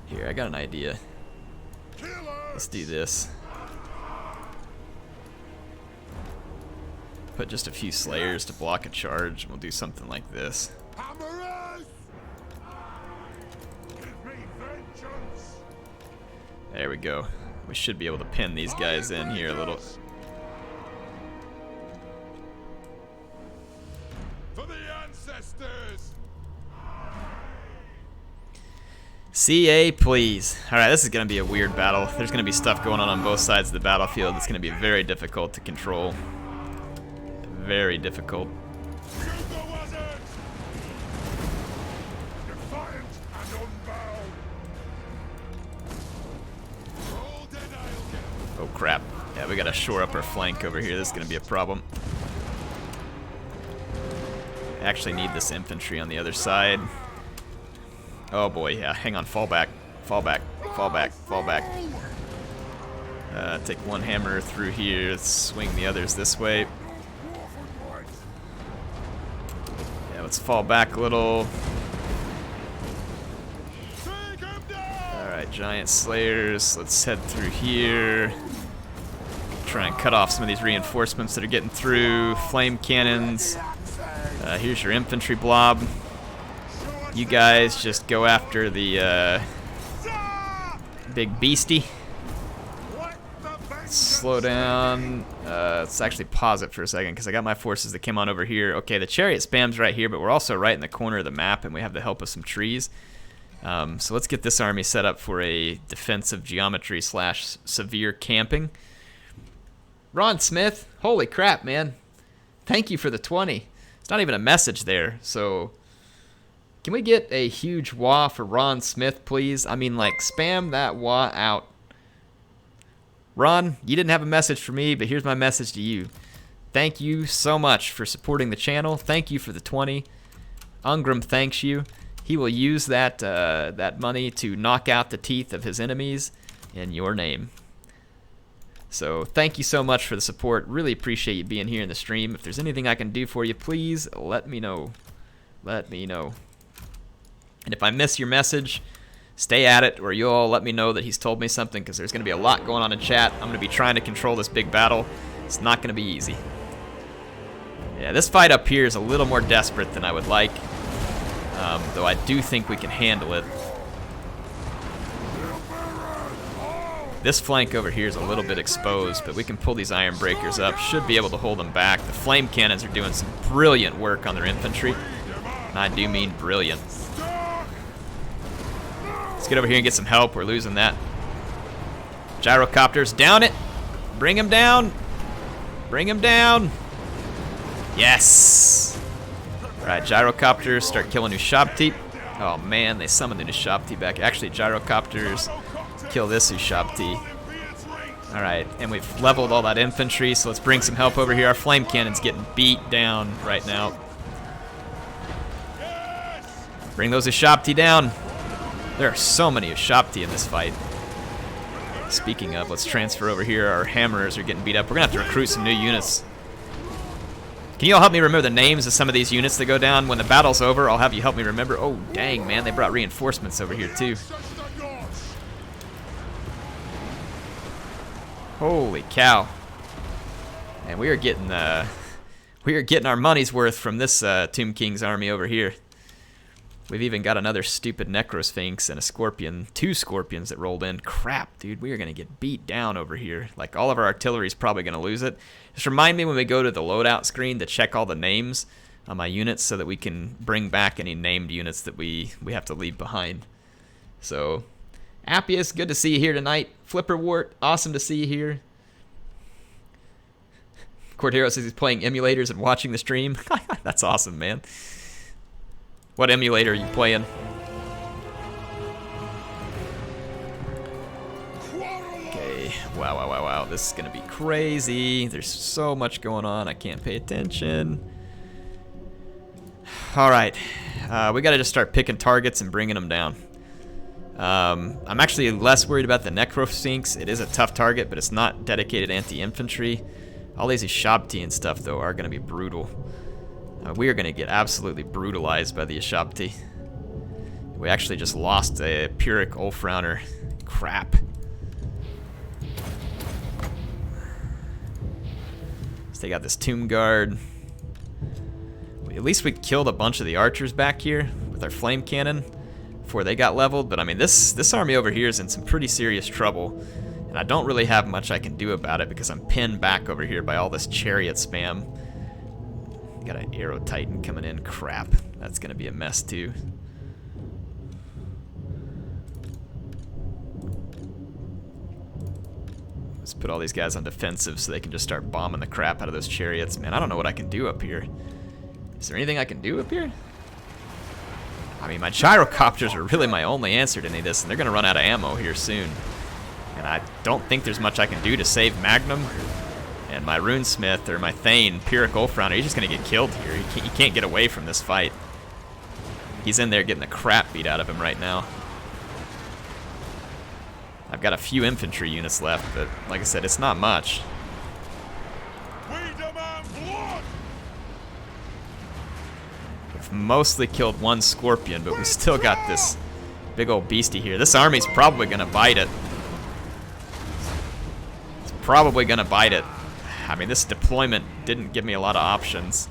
Here, I got an idea. Let's do this. Put just a few slayers to block a charge, and we'll do something like this. There we go. We should be able to pin these guys in here a little. For the ancestors! CA, please. Alright, this is going to be a weird battle. There's going to be stuff going on both sides of the battlefield that's going to be very difficult to control. Very difficult. Oh crap. Yeah, we gotta shore up our flank over here. This is gonna be a problem. I actually need this infantry on the other side. Oh boy, yeah, hang on, fall back. Fall back, fall back, fall back. Take one hammer through here, swing the others this way. Yeah, let's fall back a little. Alright, giant slayers, let's head through here. Try and cut off some of these reinforcements that are getting through. Flame cannons. Here's your infantry blob. You guys just go after the big beastie. Slow down. Let's actually pause it for a second because I got my forces that came on over here. Okay, the chariot spam's right here, but we're also right in the corner of the map, and we have the help of some trees. So let's get this army set up for a defensive geometry / severe camping. Ron Smith, holy crap, man. Thank you for the 20. It's not even a message there, so can we get a huge wah for Ron Smith, please? I mean, like, spam that wah out. Ron, you didn't have a message for me, but here's my message to you. Thank you so much for supporting the channel. Thank you for the 20. Ungrim thanks you. He will use that that money to knock out the teeth of his enemies in your name. So thank you so much for the support. Really appreciate you being here in the stream. If there's anything I can do for you, please let me know. Let me know. And if I miss your message, stay at it, or you'll all let me know that he's told me something, because there's going to be a lot going on in chat. I'm going to be trying to control this big battle. It's not going to be easy. Yeah, this fight up here is a little more desperate than I would like, though I do think we can handle it. This flank over here is a little bit exposed, but we can pull these iron breakers up. Should be able to hold them back. The flame cannons are doing some brilliant work on their infantry, and I do mean brilliant. Let's get over here and get some help. We're losing that. Gyrocopters, down it. Bring him down. Bring him down. Yes. All right, gyrocopters, start killing Ushabti. Oh man, they summoned the Ushabti back. Actually, gyrocopters, kill this Ushabti. All right, and we've leveled all that infantry, so let's bring some help over here. Our flame cannon's getting beat down right now. Bring those Ushabti down. There are so many Ushabti in this fight. Speaking of, let's transfer over here. Our hammerers are getting beat up. We're gonna have to recruit some new units. Can you all help me remember the names of some of these units that go down? When the battle's over, I'll have you help me remember. Oh, dang, man, they brought reinforcements over here, too. Holy cow. And we are getting our money's worth from this Tomb King's army over here. We've even got another stupid Necrosphinx and a Scorpion. 2 Scorpions that rolled in. Crap, dude, we are going to get beat down over here. Like, all of our artillery is probably going to lose it. Just remind me when we go to the loadout screen to check all the names on my units so that we can bring back any named units that we have to leave behind. So, Appius, good to see you here tonight. Flipperwart, awesome to see you here. Cordero says he's playing emulators and watching the stream. That's awesome, man. What emulator are you playing? Okay, wow. This is going to be crazy. There's so much going on. I can't pay attention. All right. We got to just start picking targets and bringing them down. I'm actually less worried about the Necrosphinx. It is a tough target, but it's not dedicated anti-infantry. All these Shabti and stuff, though, are going to be brutal. We are going to get absolutely brutalized by the Shabti. We actually just lost a Pyrrhic Ulfrauner. Crap. Let's take out this Tomb Guard. At least we killed a bunch of the archers back here with our flame cannon before they got leveled. But I mean, this army over here is in some pretty serious trouble. And I don't really have much I can do about it because I'm pinned back over here by all this chariot spam. Got an Arrow Titan coming in. Crap. That's going to be a mess, too. Let's put all these guys on defensive so they can just start bombing the crap out of those chariots. Man, I don't know what I can do up here. Is there anything I can do up here? I mean, my gyrocopters are really my only answer to any of this, and they're going to run out of ammo here soon. And I don't think there's much I can do to save Magnum. And my Runesmith, or my Thane, Pyrrhic Ulfrauner, he's just going to get killed here. He can't get away from this fight. He's in there getting the crap beat out of him right now. I've got a few infantry units left, but like I said, it's not much. We demand blood! We've mostly killed 1 Scorpion, but we still got this big old beastie here. This army's probably going to bite it. It's probably going to bite it. I mean, this deployment didn't give me a lot of options.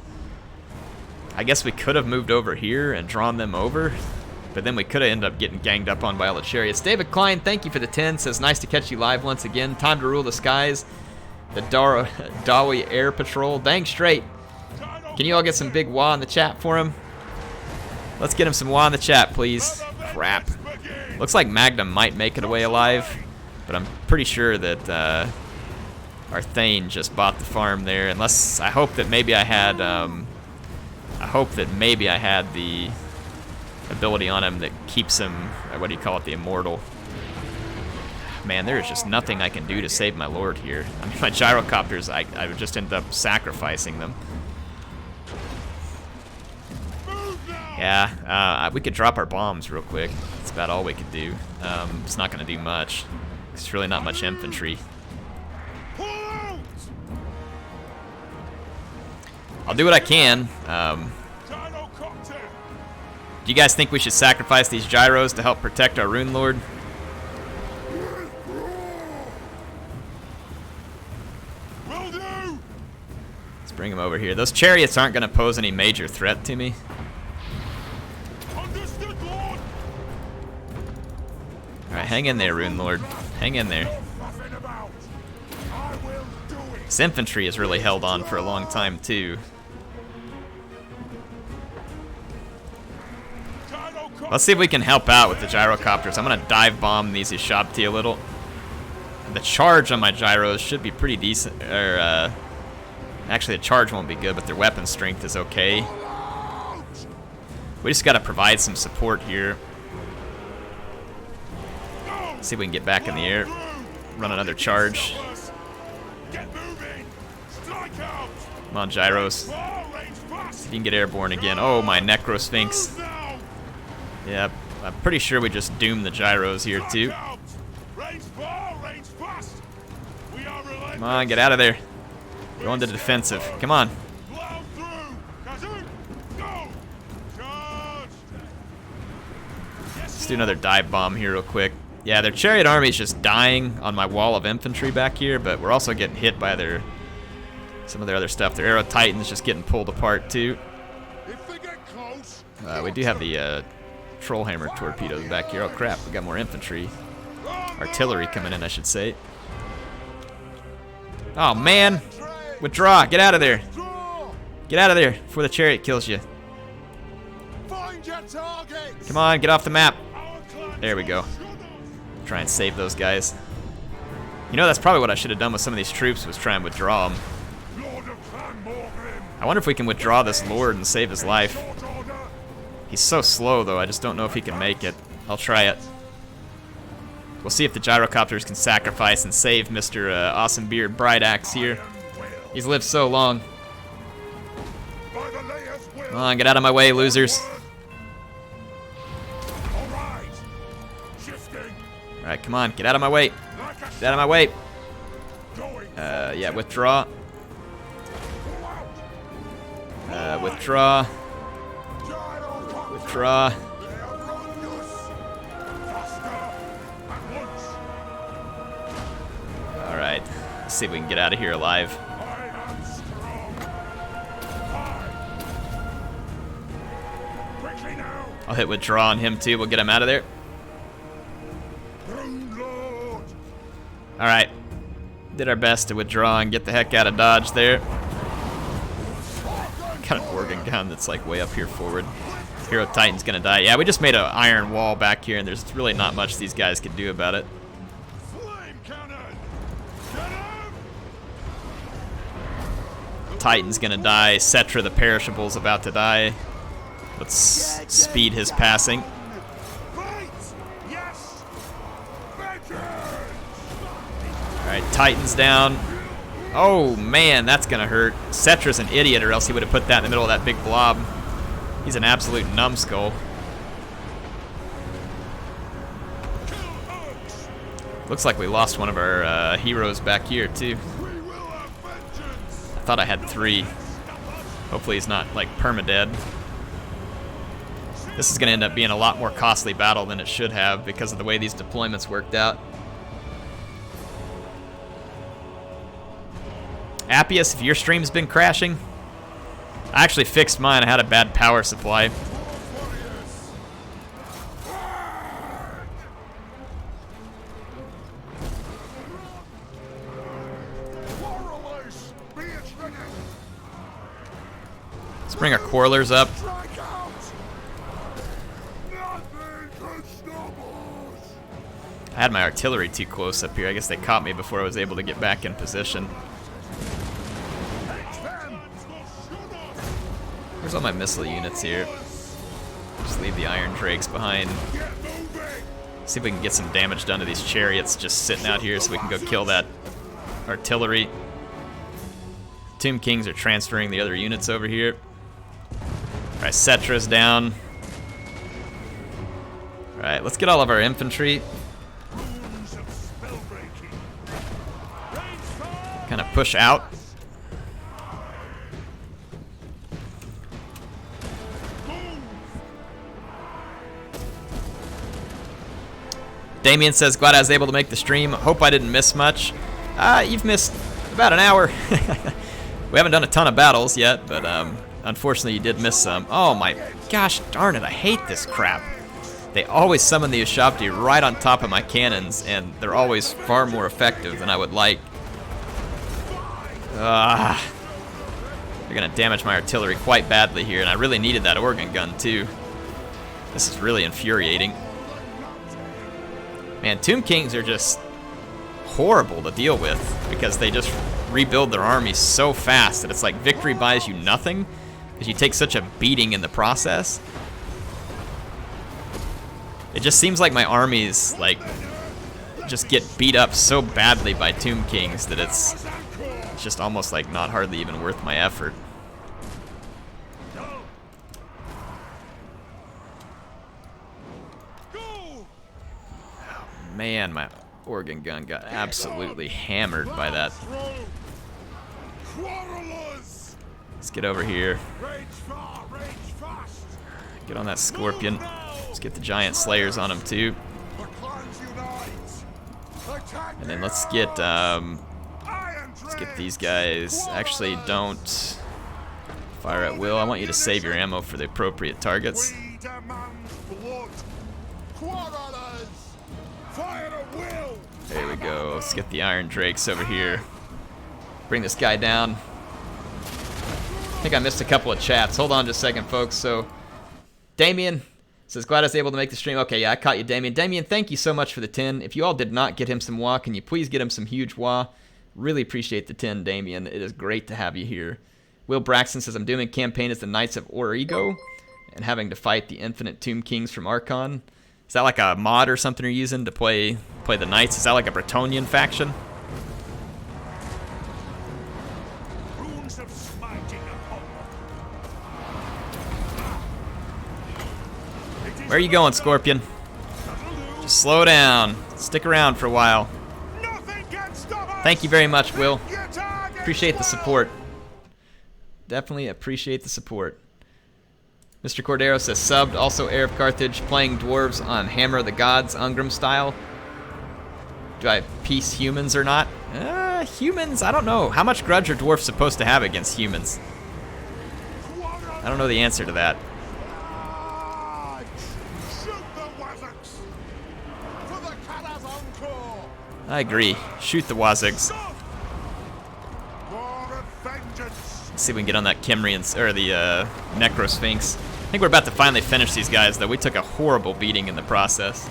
I guess we could have moved over here and drawn them over, but then we could have ended up getting ganged up on by all the chariots. David Klein, thank you for the 10. Says, nice to catch you live once again. Time to rule the skies. The Dawi Air Patrol. Dang straight. Can you all get some big wah in the chat for him? Let's get him some wah in the chat, please. Crap. Looks like Magnum might make it away alive, but I'm pretty sure that our Thane just bought the farm there. Unless I hope that maybe I had the ability on him that keeps him, what do you call it, the immortal. Man, there is just nothing I can do to save my lord here. I mean, my gyrocopters, I would just end up sacrificing them. Yeah, we could drop our bombs real quick. That's about all we could do. It's not going to do much. It's really not much infantry. I'll do what I can. Do you guys think we should sacrifice these gyros to help protect our Rune Lord? Will do. Let's bring him over here. Those chariots aren't going to pose any major threat to me. Understood, Lord. Alright, hang in there, Rune Lord. Hang in there. Nothing about. I will do it. This infantry has really held on for a long time, too. Let's see if we can help out with the gyrocopters. I'm going to dive bomb these Shabti a little. The charge on my gyros should be pretty decent. Actually, the charge won't be good, but their weapon strength is okay. We just got to provide some support here. See if we can get back in the air. Run another charge. Get moving. Strike out. Come on, gyros. See if you can get airborne again. Oh, my Necrosphinx. Yep, I'm pretty sure we just doomed the gyros here, too. Come on, get out of there. Go into the defensive. Come on. Let's do another dive bomb here real quick. Yeah, their chariot army is just dying on my wall of infantry back here, but we're also getting hit by some of their other stuff. Their Arrow Titan's just getting pulled apart, too. We do have the Trollhammer torpedoes back here. Oh crap, we got more infantry. Artillery coming in, I should say. Oh man! Withdraw! Get out of there! Get out of there before the chariot kills you. Come on, get off the map. There we go. Try and save those guys. You know, that's probably what I should have done with some of these troops, was try and withdraw them. I wonder if we can withdraw this Lord and save his life. He's so slow, though, I just don't know if he can make it. I'll try it. We'll see if the gyrocopters can sacrifice and save Mr. Awesome Beard Brightaxe here. He's lived so long. Come on, get out of my way, losers. Alright, come on, get out of my way. Get out of my way. Yeah, withdraw. Withdraw. Withdraw. Alright, let's see if we can get out of here alive. I'll hit withdraw on him too, we'll get him out of there. Alright, did our best to withdraw and get the heck out of Dodge there. Got an organ gun that's like way up here forward. Hero Titan's gonna die. Yeah, we just made an iron wall back here and there's really not much these guys can do about it. Titan's gonna die. Cetra the Perishable's about to die. Let's speed his passing. Alright, Titan's down. Oh man, that's gonna hurt. Cetra's an idiot, or else he would have put that in the middle of that big blob. He's an absolute numbskull. Looks like we lost one of our heroes back here too. I thought I had 3. Hopefully he's not like permadead. This is gonna end up being a lot more costly battle than it should have because of the way these deployments worked out. Appius, if your stream's been crashing, I actually fixed mine. I had a bad power supply. Let's bring our Quarrelers up. I had my artillery too close up here. I guess they caught me before I was able to get back in position. Where's all my missile units here? Just leave the Iron Drakes behind. See if we can get some damage done to these chariots just sitting out here so we can go kill that artillery. Tomb Kings are transferring the other units over here. Alright, Cetra's down. Alright, let's get all of our infantry. Kind of push out. Damien says, glad I was able to make the stream. Hope I didn't miss much. You've missed about an hour. We haven't done a ton of battles yet, but unfortunately you did miss some. Oh my gosh darn it, I hate this crap. They always summon the Ushabti right on top of my cannons, and they're always far more effective than I would like. They're gonna damage my artillery quite badly here, and I really needed that organ gun too. This is really infuriating. Man, Tomb Kings are just horrible to deal with because they just rebuild their armies so fast that it's like victory buys you nothing because you take such a beating in the process. It just seems like my armies like just get beat up so badly by Tomb Kings that it's just almost like not hardly even worth my effort. Man, my organ gun got absolutely hammered by that. Let's get over here. Get on that Scorpion. Let's get the giant slayers on him too. And then let's get these guys. Actually, don't fire at will. I want you to save your ammo for the appropriate targets. Quarrelers! Fire at will! There we go. Let's get the Iron Drakes over here. Bring this guy down. I think I missed a couple of chats. Hold on just a second, folks. So, Damien says, glad I was able to make the stream. Okay, yeah, I caught you, Damien. Damien, thank you so much for the 10. If you all did not get him some WA, can you please get him some huge WA? Really appreciate the 10, Damien. It is great to have you here. Will Braxton says, I'm doing a campaign as the Knights of Origo and having to fight the Infinite Tomb Kings from Archon. Is that like a mod or something you're using to play the Knights? Is that like a Bretonnian faction? Runes of smiting upon them. Where are you going, Scorpion? Just slow down. Stick around for a while. Nothing can stop us. Thank you very much, Will. Your target Appreciate the well. support. Definitely appreciate the support. Mr. Cordero says, subbed. Also, HeirofCarthage playing dwarves on Hammer of the Gods, Ungrim style. Do I piece humans or not? Humans, I don't know. How much grudge are dwarves supposed to have against humans? I don't know the answer to that. Shoot the Wazzocks for the Kala's encore. I agree. Shoot the Wazigs. More of vengeance. Let's see if we can get on that Kymrian, or the Necrosphinx. I think we're about to finally finish these guys, though. We took a horrible beating in the process.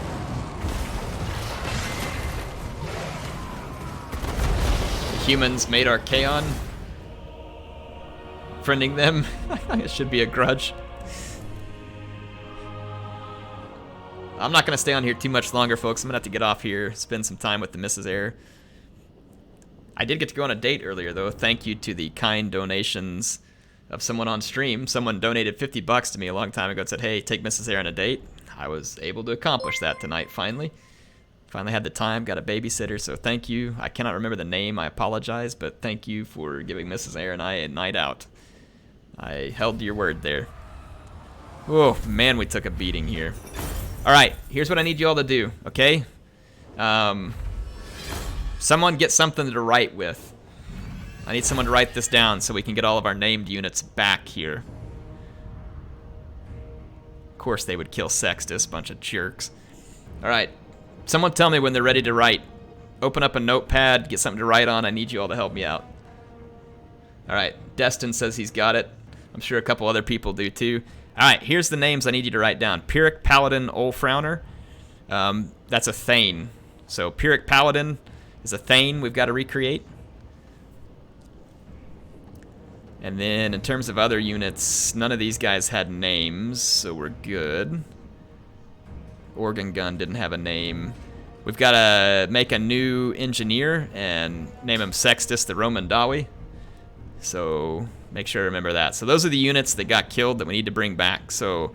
The humans made Archaon. Friending them. It should be a grudge. I'm not going to stay on here too much longer, folks. I'm going to have to get off here, spend some time with the Mrs. Air. I did get to go on a date earlier, though. Thank you to the kind donations of someone on stream. Someone donated 50 bucks to me a long time ago and said, hey, take Mrs. Air on a date. I was able to accomplish that tonight, finally. Finally had the time, got a babysitter, so thank you. I cannot remember the name, I apologize, but thank you for giving Mrs. Air and I a night out. I held to your word there. Oh, man, we took a beating here. All right, here's what I need you all to do, okay? Someone get something to write with. I need someone to write this down so we can get all of our named units back here. Of course they would kill Sextus, bunch of jerks. All right, someone tell me when they're ready to write. Open up a notepad, get something to write on. I need you all to help me out. All right, Destin says he's got it. I'm sure a couple other people do too. All right, here's the names I need you to write down. Pyrrhic Paladin Olfrowner. That's a Thane. So Pyrrhic Paladin is a Thane we've got to recreate. And then in terms of other units, none of these guys had names, so we're good. Organ Gun didn't have a name. We've got to make a new engineer and name him Sextus the Roman Dawi. So make sure to remember that. So those are the units that got killed that we need to bring back. So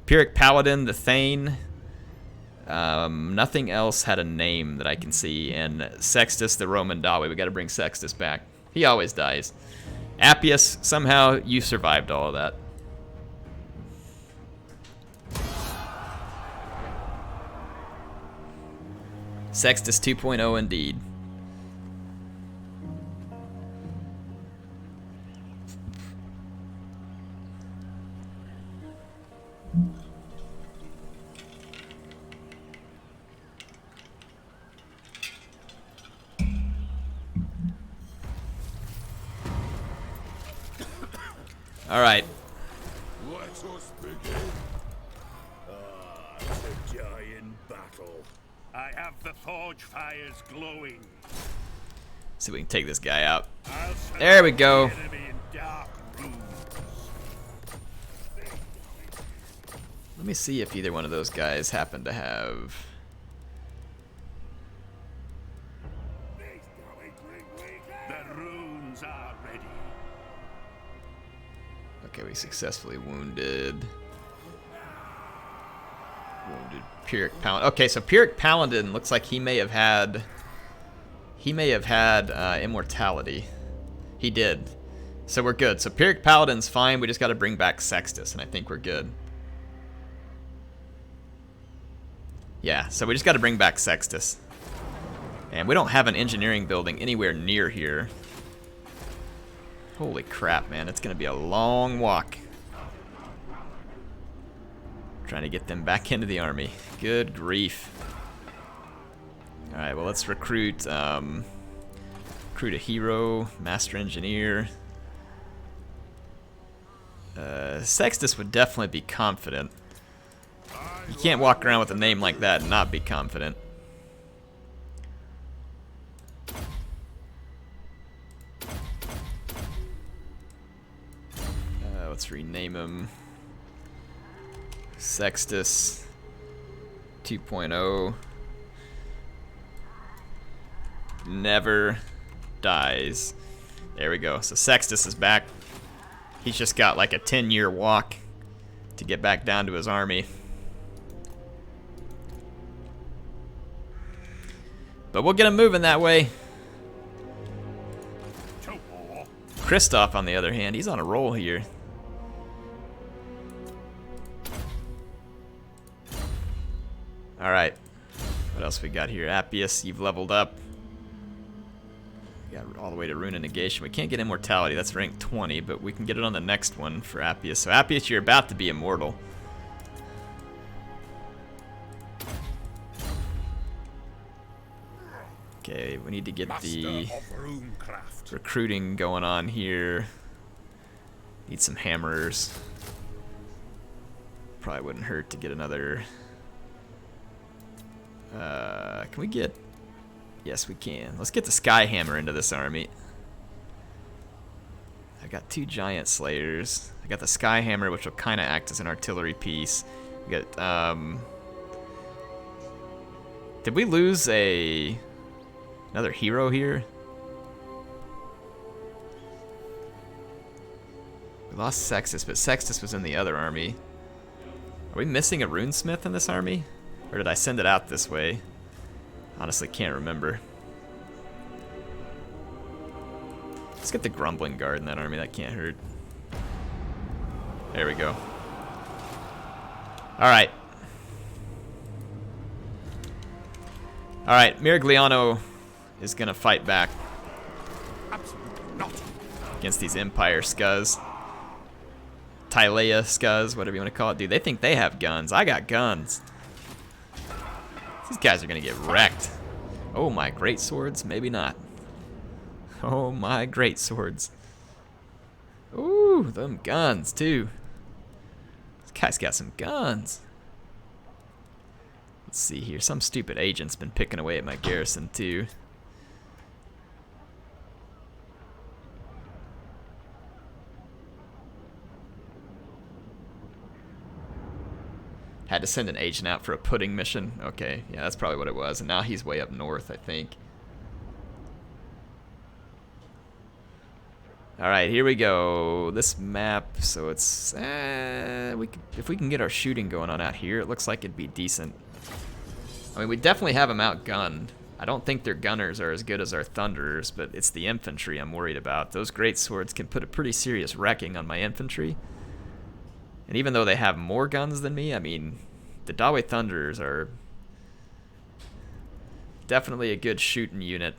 Pyrrhic Paladin, the Thane. Nothing else had a name that I can see. And Sextus the Roman Dawi. We got to bring Sextus back. He always dies. Appius, somehow you survived all of that. Sextus 2.0 indeed. All right. Let us begin. The giant battle. I have the forge fires glowing. See if we can take this guy out. I'll There we go. the enemy in dark rooms. Let me see if either one of those guys happen to have. The runes are ready. Okay, we successfully wounded Pyrrhic Paladin. Okay, so Pyrrhic Paladin looks like he may have had immortality. He did. So we're good. So Pyrrhic Paladin's fine. We just got to bring back Sextus, and I think we're good. Yeah, so we just got to bring back Sextus. And we don't have an engineering building anywhere near here. Holy crap, man. It's going to be a long walk. Trying to get them back into the army. Good grief. Alright, well let's recruit recruit a hero, master engineer. Sextus would definitely be confident. You can't walk around with a name like that and not be confident. Let's rename him Sextus 2.0. Never dies. There we go. So Sextus is back. He's just got like a 10-year walk to get back down to his army. But we'll get him moving that way. Kristoff, on the other hand, he's on a roll here. Alright. What else we got here? Appius, you've leveled up. We got all the way to Rune of Negation. We can't get Immortality, that's rank 20, but we can get it on the next one for Appius. So Appius, you're about to be immortal. Okay, we need to get the recruiting going on here. Need some hammers. Probably wouldn't hurt to get another... can we get... Yes, we can. Let's get the Sky Hammer into this army. I got 2 Giant Slayers. I got the Sky Hammer, which will kind of act as an artillery piece. We got, Did we lose another hero here? We lost Sextus, but Sextus was in the other army. Are we missing a runesmith in this army? Or did I send it out this way? Honestly, can't remember. Let's get the Grumbling Guard in that army. That can't hurt. There we go. Alright. Alright, Miragliano is going to fight back against these Empire Scuzz. Tylea Scuzz, whatever you want to call it. Dude, they think they have guns. I got guns. These guys are going to get wrecked. Oh, my great swords? Maybe not. Oh, my great swords. Ooh, them guns, too. This guy's got some guns. Let's see here. Some stupid agent's been picking away at my garrison, too. Had to send an agent out for a pudding mission. Okay, yeah, that's probably what it was. And now he's way up north, I think. Alright, here we go. This map, so it's... if we can get our shooting going on out here, it looks like it'd be decent. I mean, we definitely have them outgunned. I don't think their gunners are as good as our thunderers, but it's the infantry I'm worried about. Those great swords can put a pretty serious wrecking on my infantry. And even though they have more guns than me, I mean, the Dawe Thunderers are definitely a good shooting unit.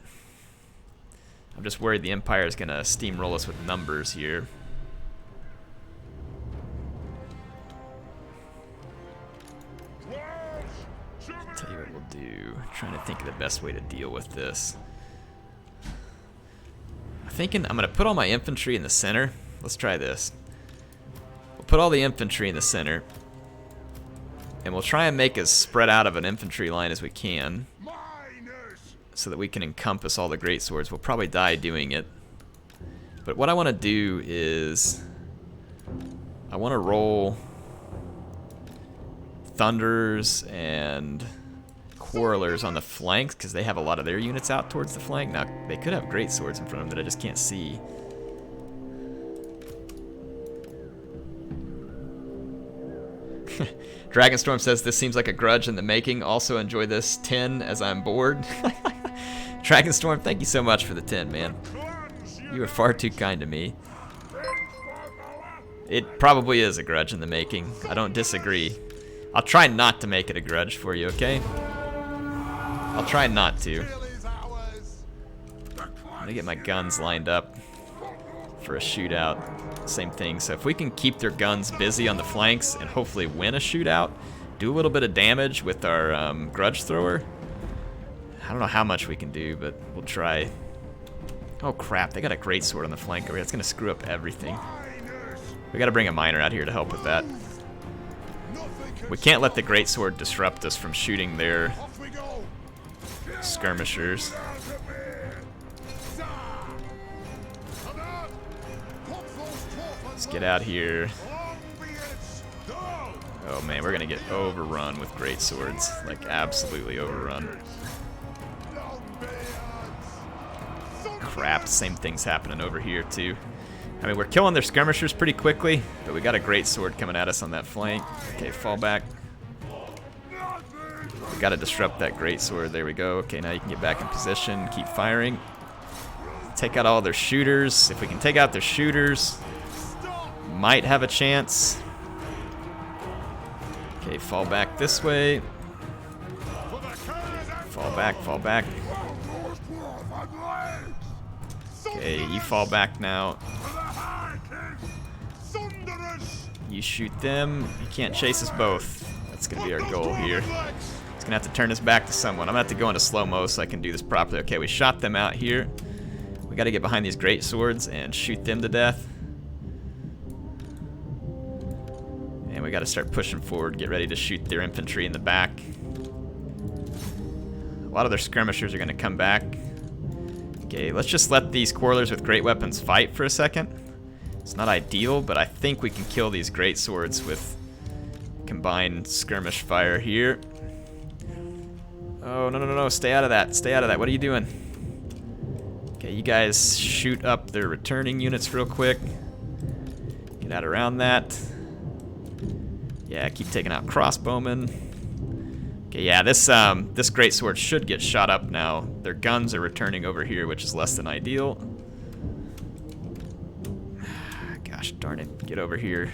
I'm just worried the Empire is going to steamroll us with numbers here. I'll tell you what we'll do. I'm trying to think of the best way to deal with this. I'm thinking I'm going to put all my infantry in the center. Let's try this. Put all the infantry in the center, and we'll try and make as spread out of an infantry line as we can so that we can encompass all the great swords. We'll probably die doing it, but what I want to do is I want to roll Thunders and Quarrelers on the flanks because they have a lot of their units out towards the flank. Now, they could have great swords in front of them that I just can't see. Dragonstorm says this seems like a grudge in the making. Also enjoy this 10 as I'm bored. Dragonstorm, thank you so much for the 10, man. You are far too kind to me. It probably is a grudge in the making. I don't disagree. I'll try not to make it a grudge for you, okay? I'll try not to. I'm gonna get my guns lined up for a shootout. Same thing. So if we can keep their guns busy on the flanks and hopefully win a shootout, do a little bit of damage with our grudge thrower. I don't know how much we can do, but we'll try. Oh crap, they got a greatsword on the flank over here. That's gonna screw up everything. We gotta bring a miner out here to help with that. We can't let the greatsword disrupt us from shooting their skirmishers. Let's get out here. Oh man, we're gonna get overrun with greatswords. Like, absolutely overrun. Crap, same thing's happening over here too. I mean, we're killing their skirmishers pretty quickly, but we got a greatsword coming at us on that flank. Okay, fall back. We gotta disrupt that greatsword. There we go. Okay, now you can get back in position. Keep firing. Take out all their shooters. If we can take out their shooters, might have a chance. Okay, fall back this way. Fall back, fall back. Okay, you fall back now. You shoot them. You can't chase us both. That's gonna be our goal here. It's gonna have to turn us back to someone. I'm gonna have to go into slow-mo so I can do this properly. Okay, we shot them out here. We gotta get behind these great swords and shoot them to death. And we gotta start pushing forward, get ready to shoot their infantry in the back. A lot of their skirmishers are gonna come back. Okay, let's just let these quarrelers with great weapons fight for a second. It's not ideal, but I think we can kill these great swords with combined skirmish fire here. Oh, no, no, no, no, stay out of that, stay out of that. What are you doing? Okay, you guys shoot up their returning units real quick. Get out around that. Yeah, keep taking out crossbowmen. Okay, yeah, this greatsword should get shot up now. Their guns are returning over here, which is less than ideal. Gosh darn it, get over here.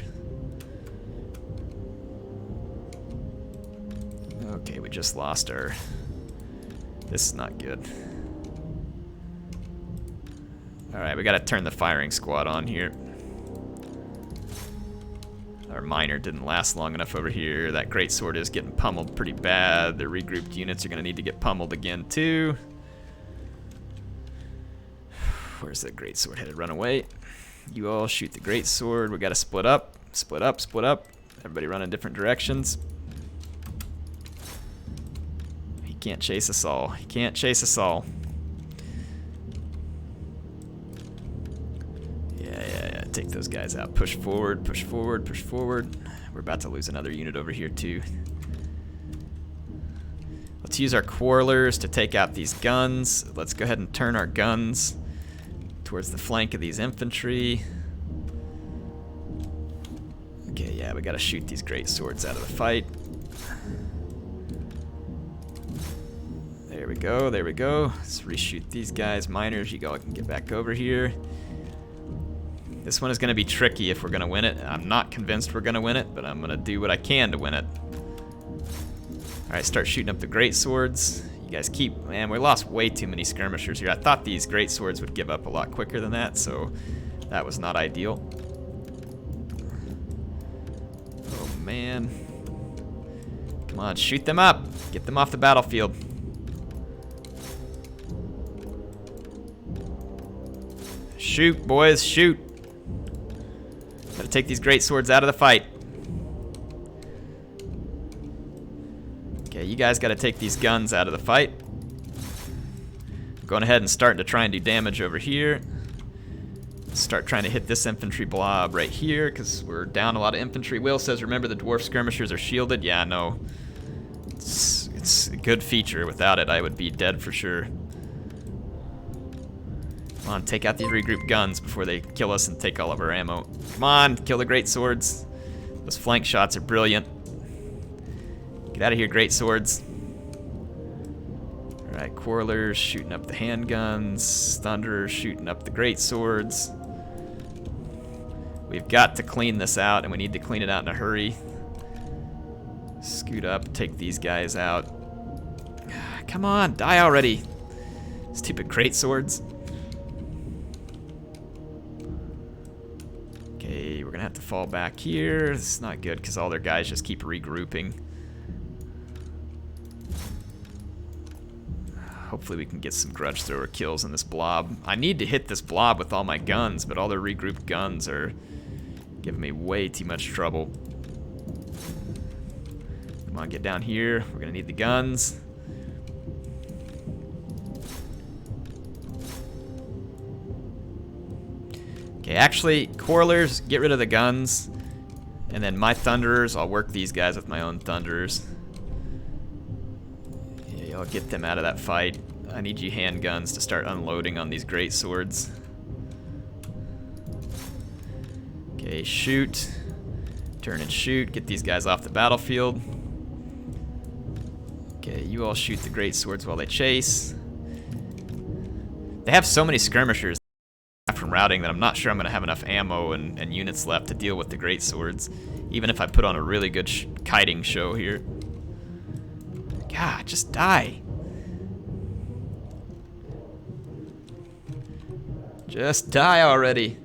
Okay, we just lost our... This is not good. Alright, we gotta turn the firing squad on here. Our miner didn't last long enough over here. That greatsword is getting pummeled pretty bad. The regrouped units are gonna need to get pummeled again too. Where's that greatsword headed? Run away. You all shoot the greatsword. We gotta split up. Split up, split up. Everybody run in different directions. He can't chase us all. He can't chase us all. Yeah, take those guys out. Push forward, push forward, push forward. We're about to lose another unit over here too. Let's use our quarrelers to take out these guns. Let's go ahead and turn our guns towards the flank of these infantry. Okay, yeah, we gotta shoot these great swords out of the fight. There we go, there we go. Let's reshoot these guys. Miners, you all can get back over here. This one is going to be tricky if we're going to win it. I'm not convinced we're going to win it, but I'm going to do what I can to win it. Alright, start shooting up the great swords. You guys keep... Man, we lost way too many skirmishers here. I thought these great swords would give up a lot quicker than that, so that was not ideal. Oh, man. Come on, shoot them up. Get them off the battlefield. Shoot, boys, shoot. Gotta take these great swords out of the fight. Okay, you guys gotta take these guns out of the fight. I'm going ahead and starting to try and do damage over here. Start trying to hit this infantry blob right here, because we're down a lot of infantry. Will says, remember the dwarf skirmishers are shielded? Yeah, no. It's a good feature. Without it, I would be dead for sure. Come on, take out these regrouped guns before they kill us and take all of our ammo. Come on, kill the great swords. Those flank shots are brilliant. Get out of here, great swords. Alright, quarrelers shooting up the handguns. Thunderers shooting up the great swords. We've got to clean this out, and we need to clean it out in a hurry. Scoot up, take these guys out. Come on, die already. Stupid great swords. Okay, we're gonna have to fall back here. This is not good because all their guys just keep regrouping. Hopefully we can get some grudge thrower kills on this blob. I need to hit this blob with all my guns, but all their regrouped guns are giving me way too much trouble. Come on, get down here. We're gonna need the guns. Okay, actually, Quarrelers, get rid of the guns. And then my Thunderers, I'll work these guys with my own Thunderers. Yeah, I'll get them out of that fight. I need you handguns to start unloading on these great swords. Okay, shoot. Turn and shoot. Get these guys off the battlefield. Okay, you all shoot the great swords while they chase. They have so many skirmishers from routing that I'm not sure I'm going to have enough ammo and units left to deal with the great swords, even if I put on a really good kiting show here. God, just die. Just die already.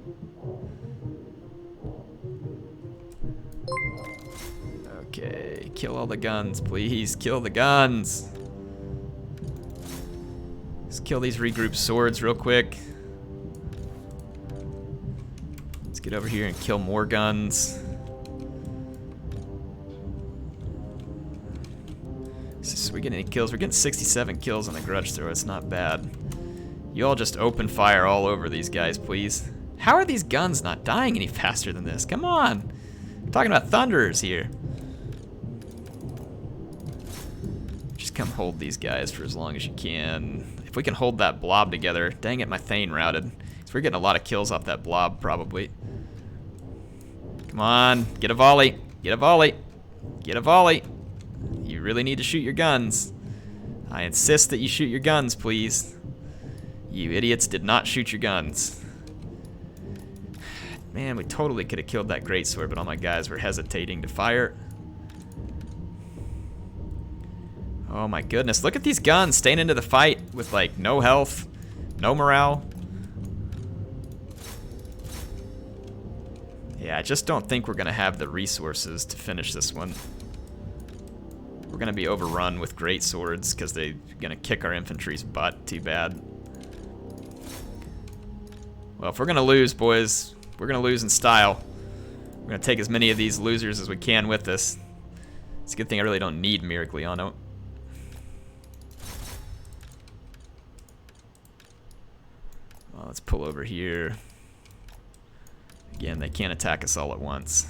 Okay, kill all the guns, please. Kill the guns. Let's kill these regrouped swords real quick. Let's get over here and kill more guns. We getting any kills? We're getting 67 kills on the grudge thrower. It's not bad. You all just open fire all over these guys, please. How are these guns not dying any faster than this? Come on. I'm talking about Thunderers here. Just come hold these guys for as long as you can. If we can hold that blob together. Dang it, my Thane routed. So we're getting a lot of kills off that blob, probably. Come on, get a volley. Get a volley. Get a volley. You really need to shoot your guns. I insist that you shoot your guns, please. You idiots did not shoot your guns. Man, we totally could have killed that greatsword, but all my guys were hesitating to fire. Oh my goodness, look at these guns staying into the fight with like no health, no morale. Yeah, I just don't think we're gonna have the resources to finish this one. We're gonna be overrun with great swords because they're gonna kick our infantry's butt too bad. Well, if we're gonna lose, boys, we're gonna lose in style. We're gonna take as many of these losers as we can with us. It's a good thing I really don't need Miragliano. Well, let's pull over here. Again, they can't attack us all at once.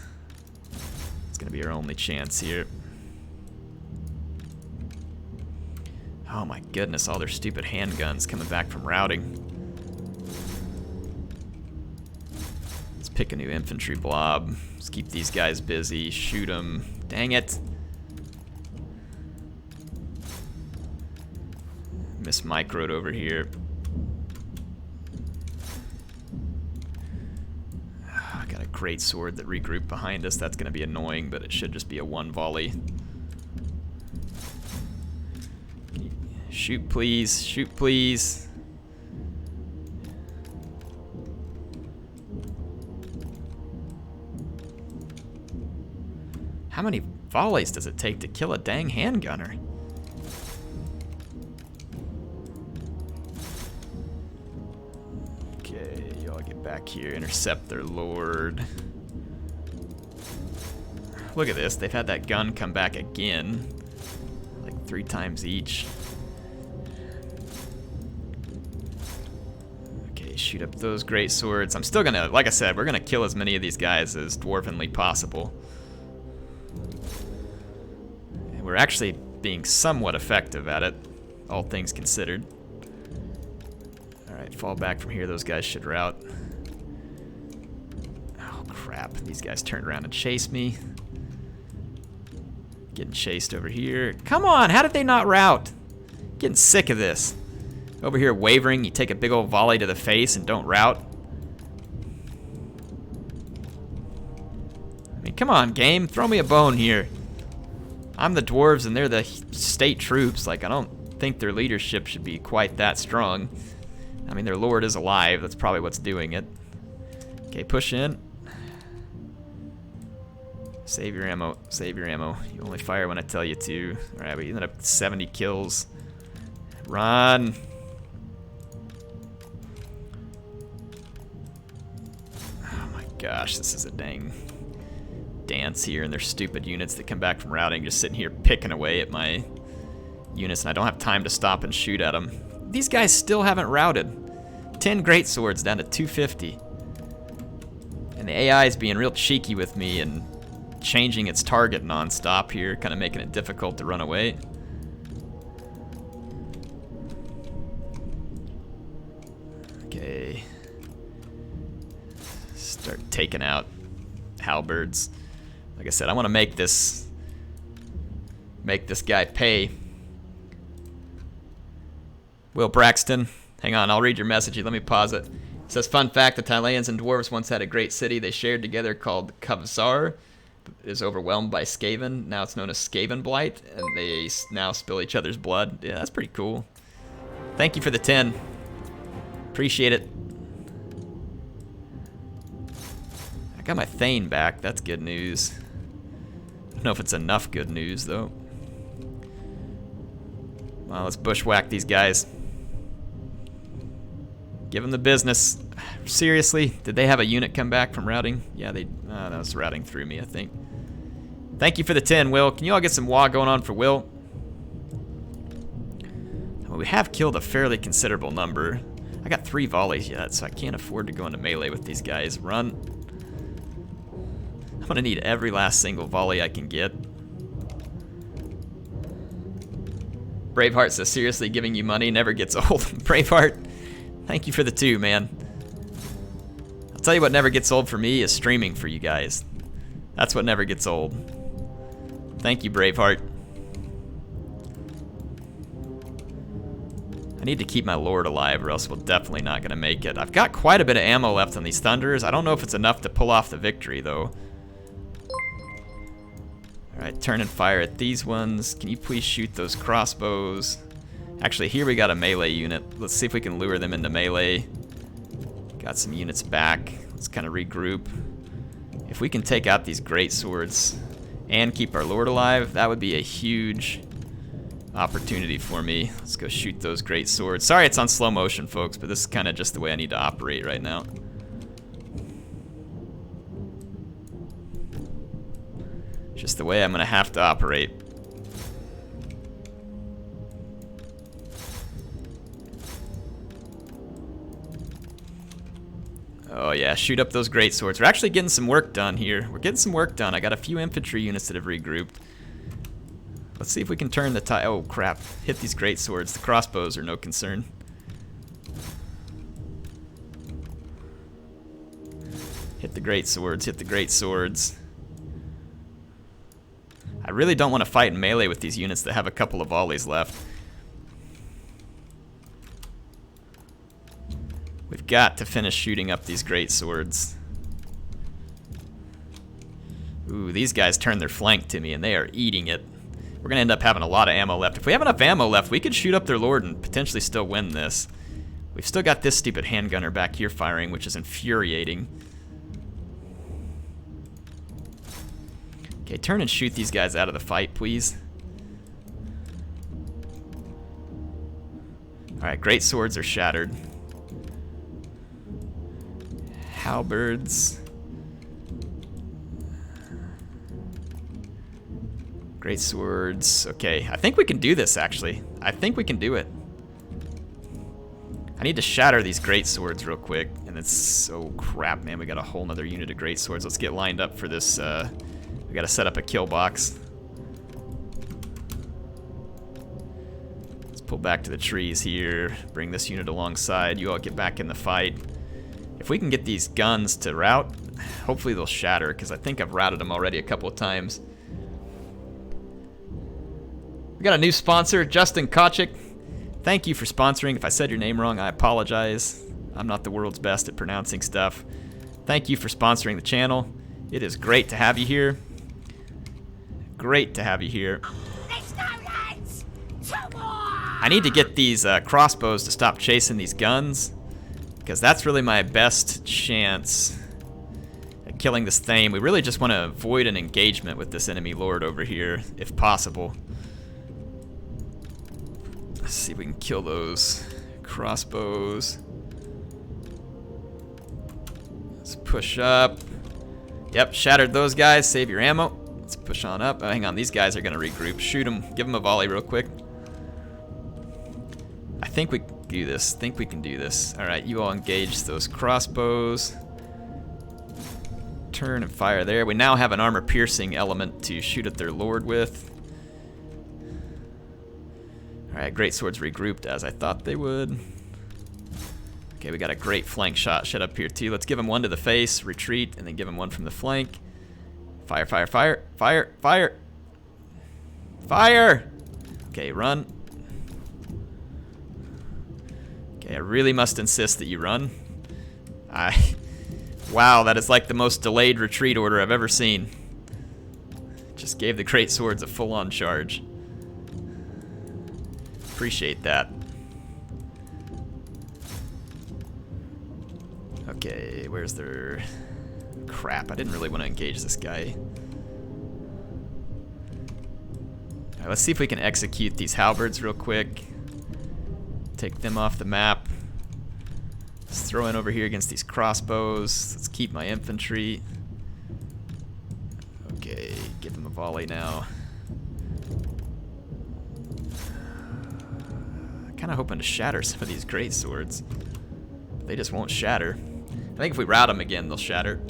It's gonna be our only chance here. Oh my goodness, all their stupid handguns coming back from routing. Let's pick a new infantry blob. Let's keep these guys busy, shoot them. Dang it. Miss microed over here. I got a great sword that regrouped behind us. That's gonna be annoying, but it should just be a one volley. Shoot, please. Shoot, please. How many volleys does it take to kill a dang handgunner? Okay, y'all get back here. Intercept their lord. Look at this. They've had that gun come back again. Like 3 times each. Shoot up those great swords. I'm still gonna, like I said, we're gonna kill as many of these guys as dwarvenly possible. And we're actually being somewhat effective at it, all things considered. Alright, fall back from here. Those guys should rout. Oh crap, these guys turned around and chased me. Getting chased over here. Come on, how did they not rout? Getting sick of this. Over here wavering, you take a big old volley to the face and don't rout. I mean, come on, game, throw me a bone here. I'm the dwarves and they're the state troops. Like, I don't think their leadership should be quite that strong. I mean, their lord is alive. That's probably what's doing it. Okay, push in. Save your ammo. Save your ammo. You only fire when I tell you to. Alright, we ended up with 70 kills. Run. Oh my gosh, this is a dang dance here, and there's stupid units that come back from routing just sitting here picking away at my units, and I don't have time to stop and shoot at them. These guys still haven't routed. 10 great swords down to 250. And the AI is being real cheeky with me and changing its target non-stop here, kind of making it difficult to run away. Okay. Start taking out halberds. Like I said, I want to make this guy pay. Will Braxton, hang on, I'll read your message. Let me pause it. It says, fun fact, the Thailands and dwarves once had a great city they shared together called Kavsar. It is overwhelmed by Skaven. Now it's known as Skaven Blight, and they now spill each other's blood. Yeah, that's pretty cool. Thank you for the 10. Appreciate it. I got my Thane back. That's good news. I don't know if it's enough good news, though. Well, let's bushwhack these guys. Give them the business. Seriously? Did they have a unit come back from routing? Yeah, they... that was routing through me, I think. Thank you for the 10, Will. Can you all get some WA going on for Will? Well, we have killed a fairly considerable number. I got 3 volleys yet, so I can't afford to go into melee with these guys. Run. I'm gonna need every last single volley I can get. Braveheart says, seriously, giving you money never gets old. Braveheart, thank you for the 2, man. I'll tell you what never gets old for me is streaming for you guys. That's what never gets old. Thank you, Braveheart. I need to keep my Lord alive or else we're definitely not going to make it. I've got quite a bit of ammo left on these Thunders. I don't know if it's enough to pull off the victory, though. Alright, turn and fire at these ones. Can you please shoot those crossbows? Actually, here we got a melee unit. Let's see if we can lure them into melee. Got some units back. Let's kind of regroup. If we can take out these great swords and keep our Lord alive, that would be a huge opportunity for me. Let's go shoot those great swords. Sorry it's on slow motion, folks, but this is kind of just the way I need to operate right now. Just the way I'm going to have to operate. Oh yeah, shoot up those great swords. We're actually getting some work done here. We're getting some work done. I got a few infantry units that have regrouped. Let's see if we can turn the oh crap, hit these great swords. The crossbows are no concern. Hit the great swords, hit the great swords. I really don't want to fight in melee with these units that have a couple of volleys left. We've got to finish shooting up these great swords. Ooh, these guys turned their flank to me and they are eating it. We're going to end up having a lot of ammo left. If we have enough ammo left, we could shoot up their Lord and potentially still win this. We've still got this stupid handgunner back here firing, which is infuriating. Okay, turn and shoot these guys out of the fight, please. Alright, great swords are shattered. Halberds. Great swords. Okay, I think we can do this, actually. I think we can do it. I need to shatter these great swords real quick. And it's... oh, crap, man. We got a whole nother unit of great swords. Let's get lined up for this... we gotta set up a kill box. Let's pull back to the trees here. Bring this unit alongside. You all get back in the fight. If we can get these guns to rout, hopefully they'll shatter, because I think I've routed them already a couple of times. We got a new sponsor, Justin Kochik. Thank you for sponsoring. If I said your name wrong, I apologize. I'm not the world's best at pronouncing stuff. Thank you for sponsoring the channel. It is great to have you here. Great to have you here. I need to get these crossbows to stop chasing these guns, because that's really my best chance at killing this Thane. We really just want to avoid an engagement with this enemy Lord over here, if possible. Let's see if we can kill those crossbows. Let's push up. Yep, shattered those guys. Save your ammo. Let's push on up. Oh, hang on, these guys are gonna regroup. Shoot them. Give them a volley real quick. I think we can do this. Think we can do this. All right, you all engage those crossbows. Turn and fire there. We now have an armor-piercing element to shoot at their lord with. All right, great swords regrouped as I thought they would. Okay, we got a great flank shot set up here too. Let's give him one to the face, retreat, and then give him one from the flank. Fire, fire, fire, fire, fire, fire! Okay, run. Okay, I really must insist that you run. Wow, that is like the most delayed retreat order I've ever seen. Just gave the great swords a full-on charge. Appreciate that. Okay, where's their... Crap, I didn't really want to engage this guy. Alright, let's see if we can execute these halberds real quick. Take them off the map. Let's throw in over here against these crossbows. Let's keep my infantry. Okay, give them a volley now. Kind of hoping to shatter some of these great swords. They just won't shatter. I think if we rout them again, they'll shatter.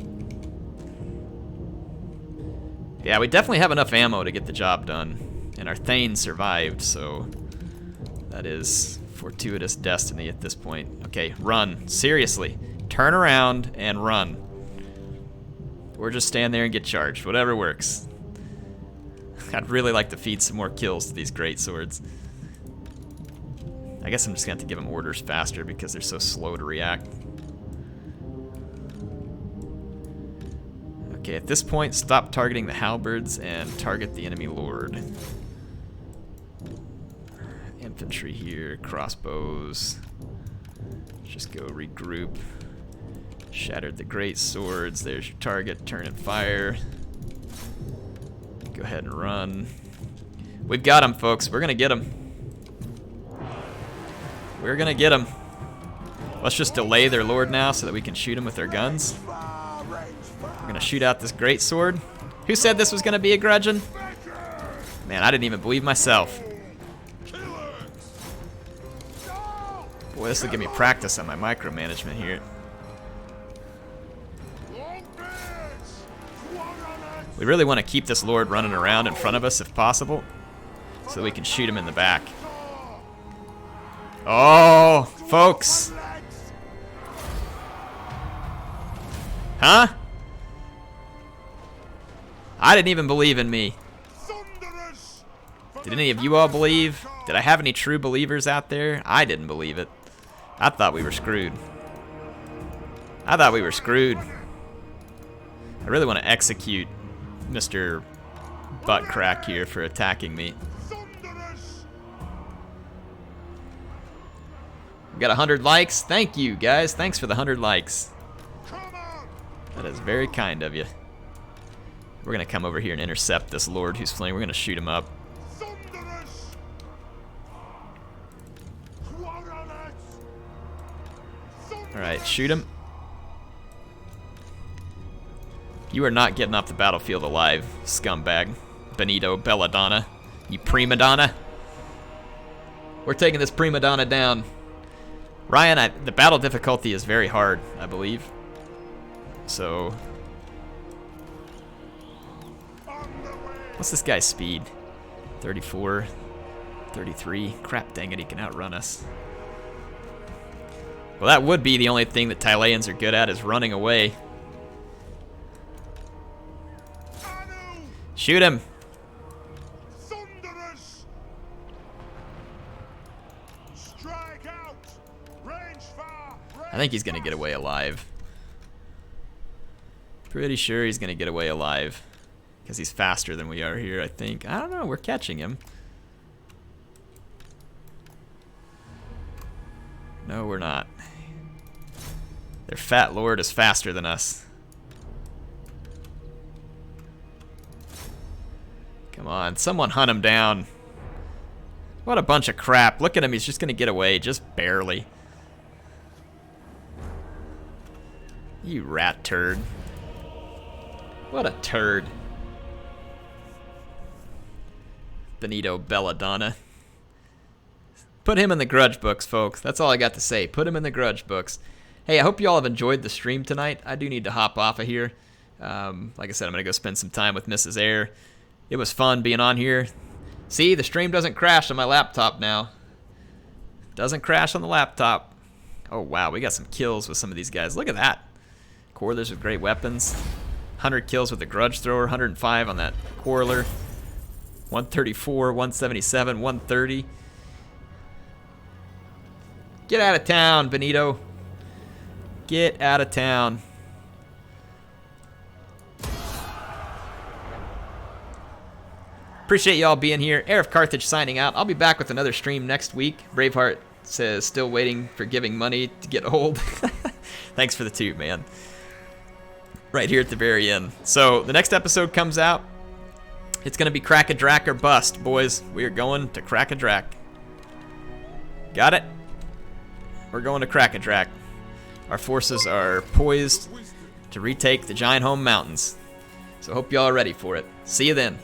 Yeah, we definitely have enough ammo to get the job done. And our Thane survived, so that is fortuitous destiny at this point. Okay, run. Seriously. Turn around and run. Or just stand there and get charged. Whatever works. I'd really like to feed some more kills to these great swords. I guess I'm just going to have to give them orders faster because they're so slow to react. Okay, at this point, stop targeting the halberds and target the enemy lord. Infantry here, crossbows. Just go regroup. Shattered the great swords. There's your target. Turn and fire. Go ahead and run. We've got him, folks. We're going to get him. We're going to get him. Let's just delay their lord now so that we can shoot him with their guns. We're going to shoot out this great sword. Who said this was going to be a grudgeon? Man, I didn't even believe myself. Boy, this will give me practice on my micromanagement here. We really want to keep this lord running around in front of us if possible, so that we can shoot him in the back. Oh, folks. Huh? I didn't even believe in me. Did any of you all believe? Did I have any true believers out there? I didn't believe it. I thought we were screwed. I thought we were screwed. I really want to execute Mr. Buttcrack here for attacking me. We got 100 likes. Thank you, guys. Thanks for the 100 likes. That is very kind of you. We're going to come over here and intercept this lord who's fleeing. We're going to shoot him up. Alright, shoot him. You are not getting off the battlefield alive, scumbag. Benito Belladonna. You prima donna. We're taking this prima donna down. Ryan, the battle difficulty is very hard, I believe. So... what's this guy's speed? 34, 33. Crap dang it, he can outrun us. Well, that would be the only thing that Tyleans are good at, is running away. Shoot him! I think he's gonna get away alive. Pretty sure he's gonna get away alive. Because he's faster than we are here, I think. I don't know, we're catching him. No, we're not. Their fat lord is faster than us. Come on, someone hunt him down. What a bunch of crap. Look at him. He's just going to get away. Just barely. You rat turd. What a turd. Benito Belladonna. Put him in the grudge books, folks. That's all I got to say. Put him in the grudge books. Hey, I hope you all have enjoyed the stream tonight. I do need to hop off of here. Like I said, I'm going to go spend some time with Mrs. Air. It was fun being on here. See, the stream doesn't crash on my laptop now. Doesn't crash on the laptop. Oh, wow. We got some kills with some of these guys. Look at that. Quarrelers with great weapons. 100 kills with the grudge thrower. 105 on that quarreler. 134, 177, 130. Get out of town, Benito. Get out of town. Appreciate y'all being here. HeirofCarthage signing out. I'll be back with another stream next week. Braveheart says still waiting for giving money to get old. Thanks for the toot, man. Right here at the very end. So the next episode comes out. It's going to be Crack a Drac or Bust, boys. We are going to Crack a Drac. Got it? We're going to Crack a Drac. Our forces are poised to retake the Giant Home Mountains. So hope y'all are ready for it. See you then.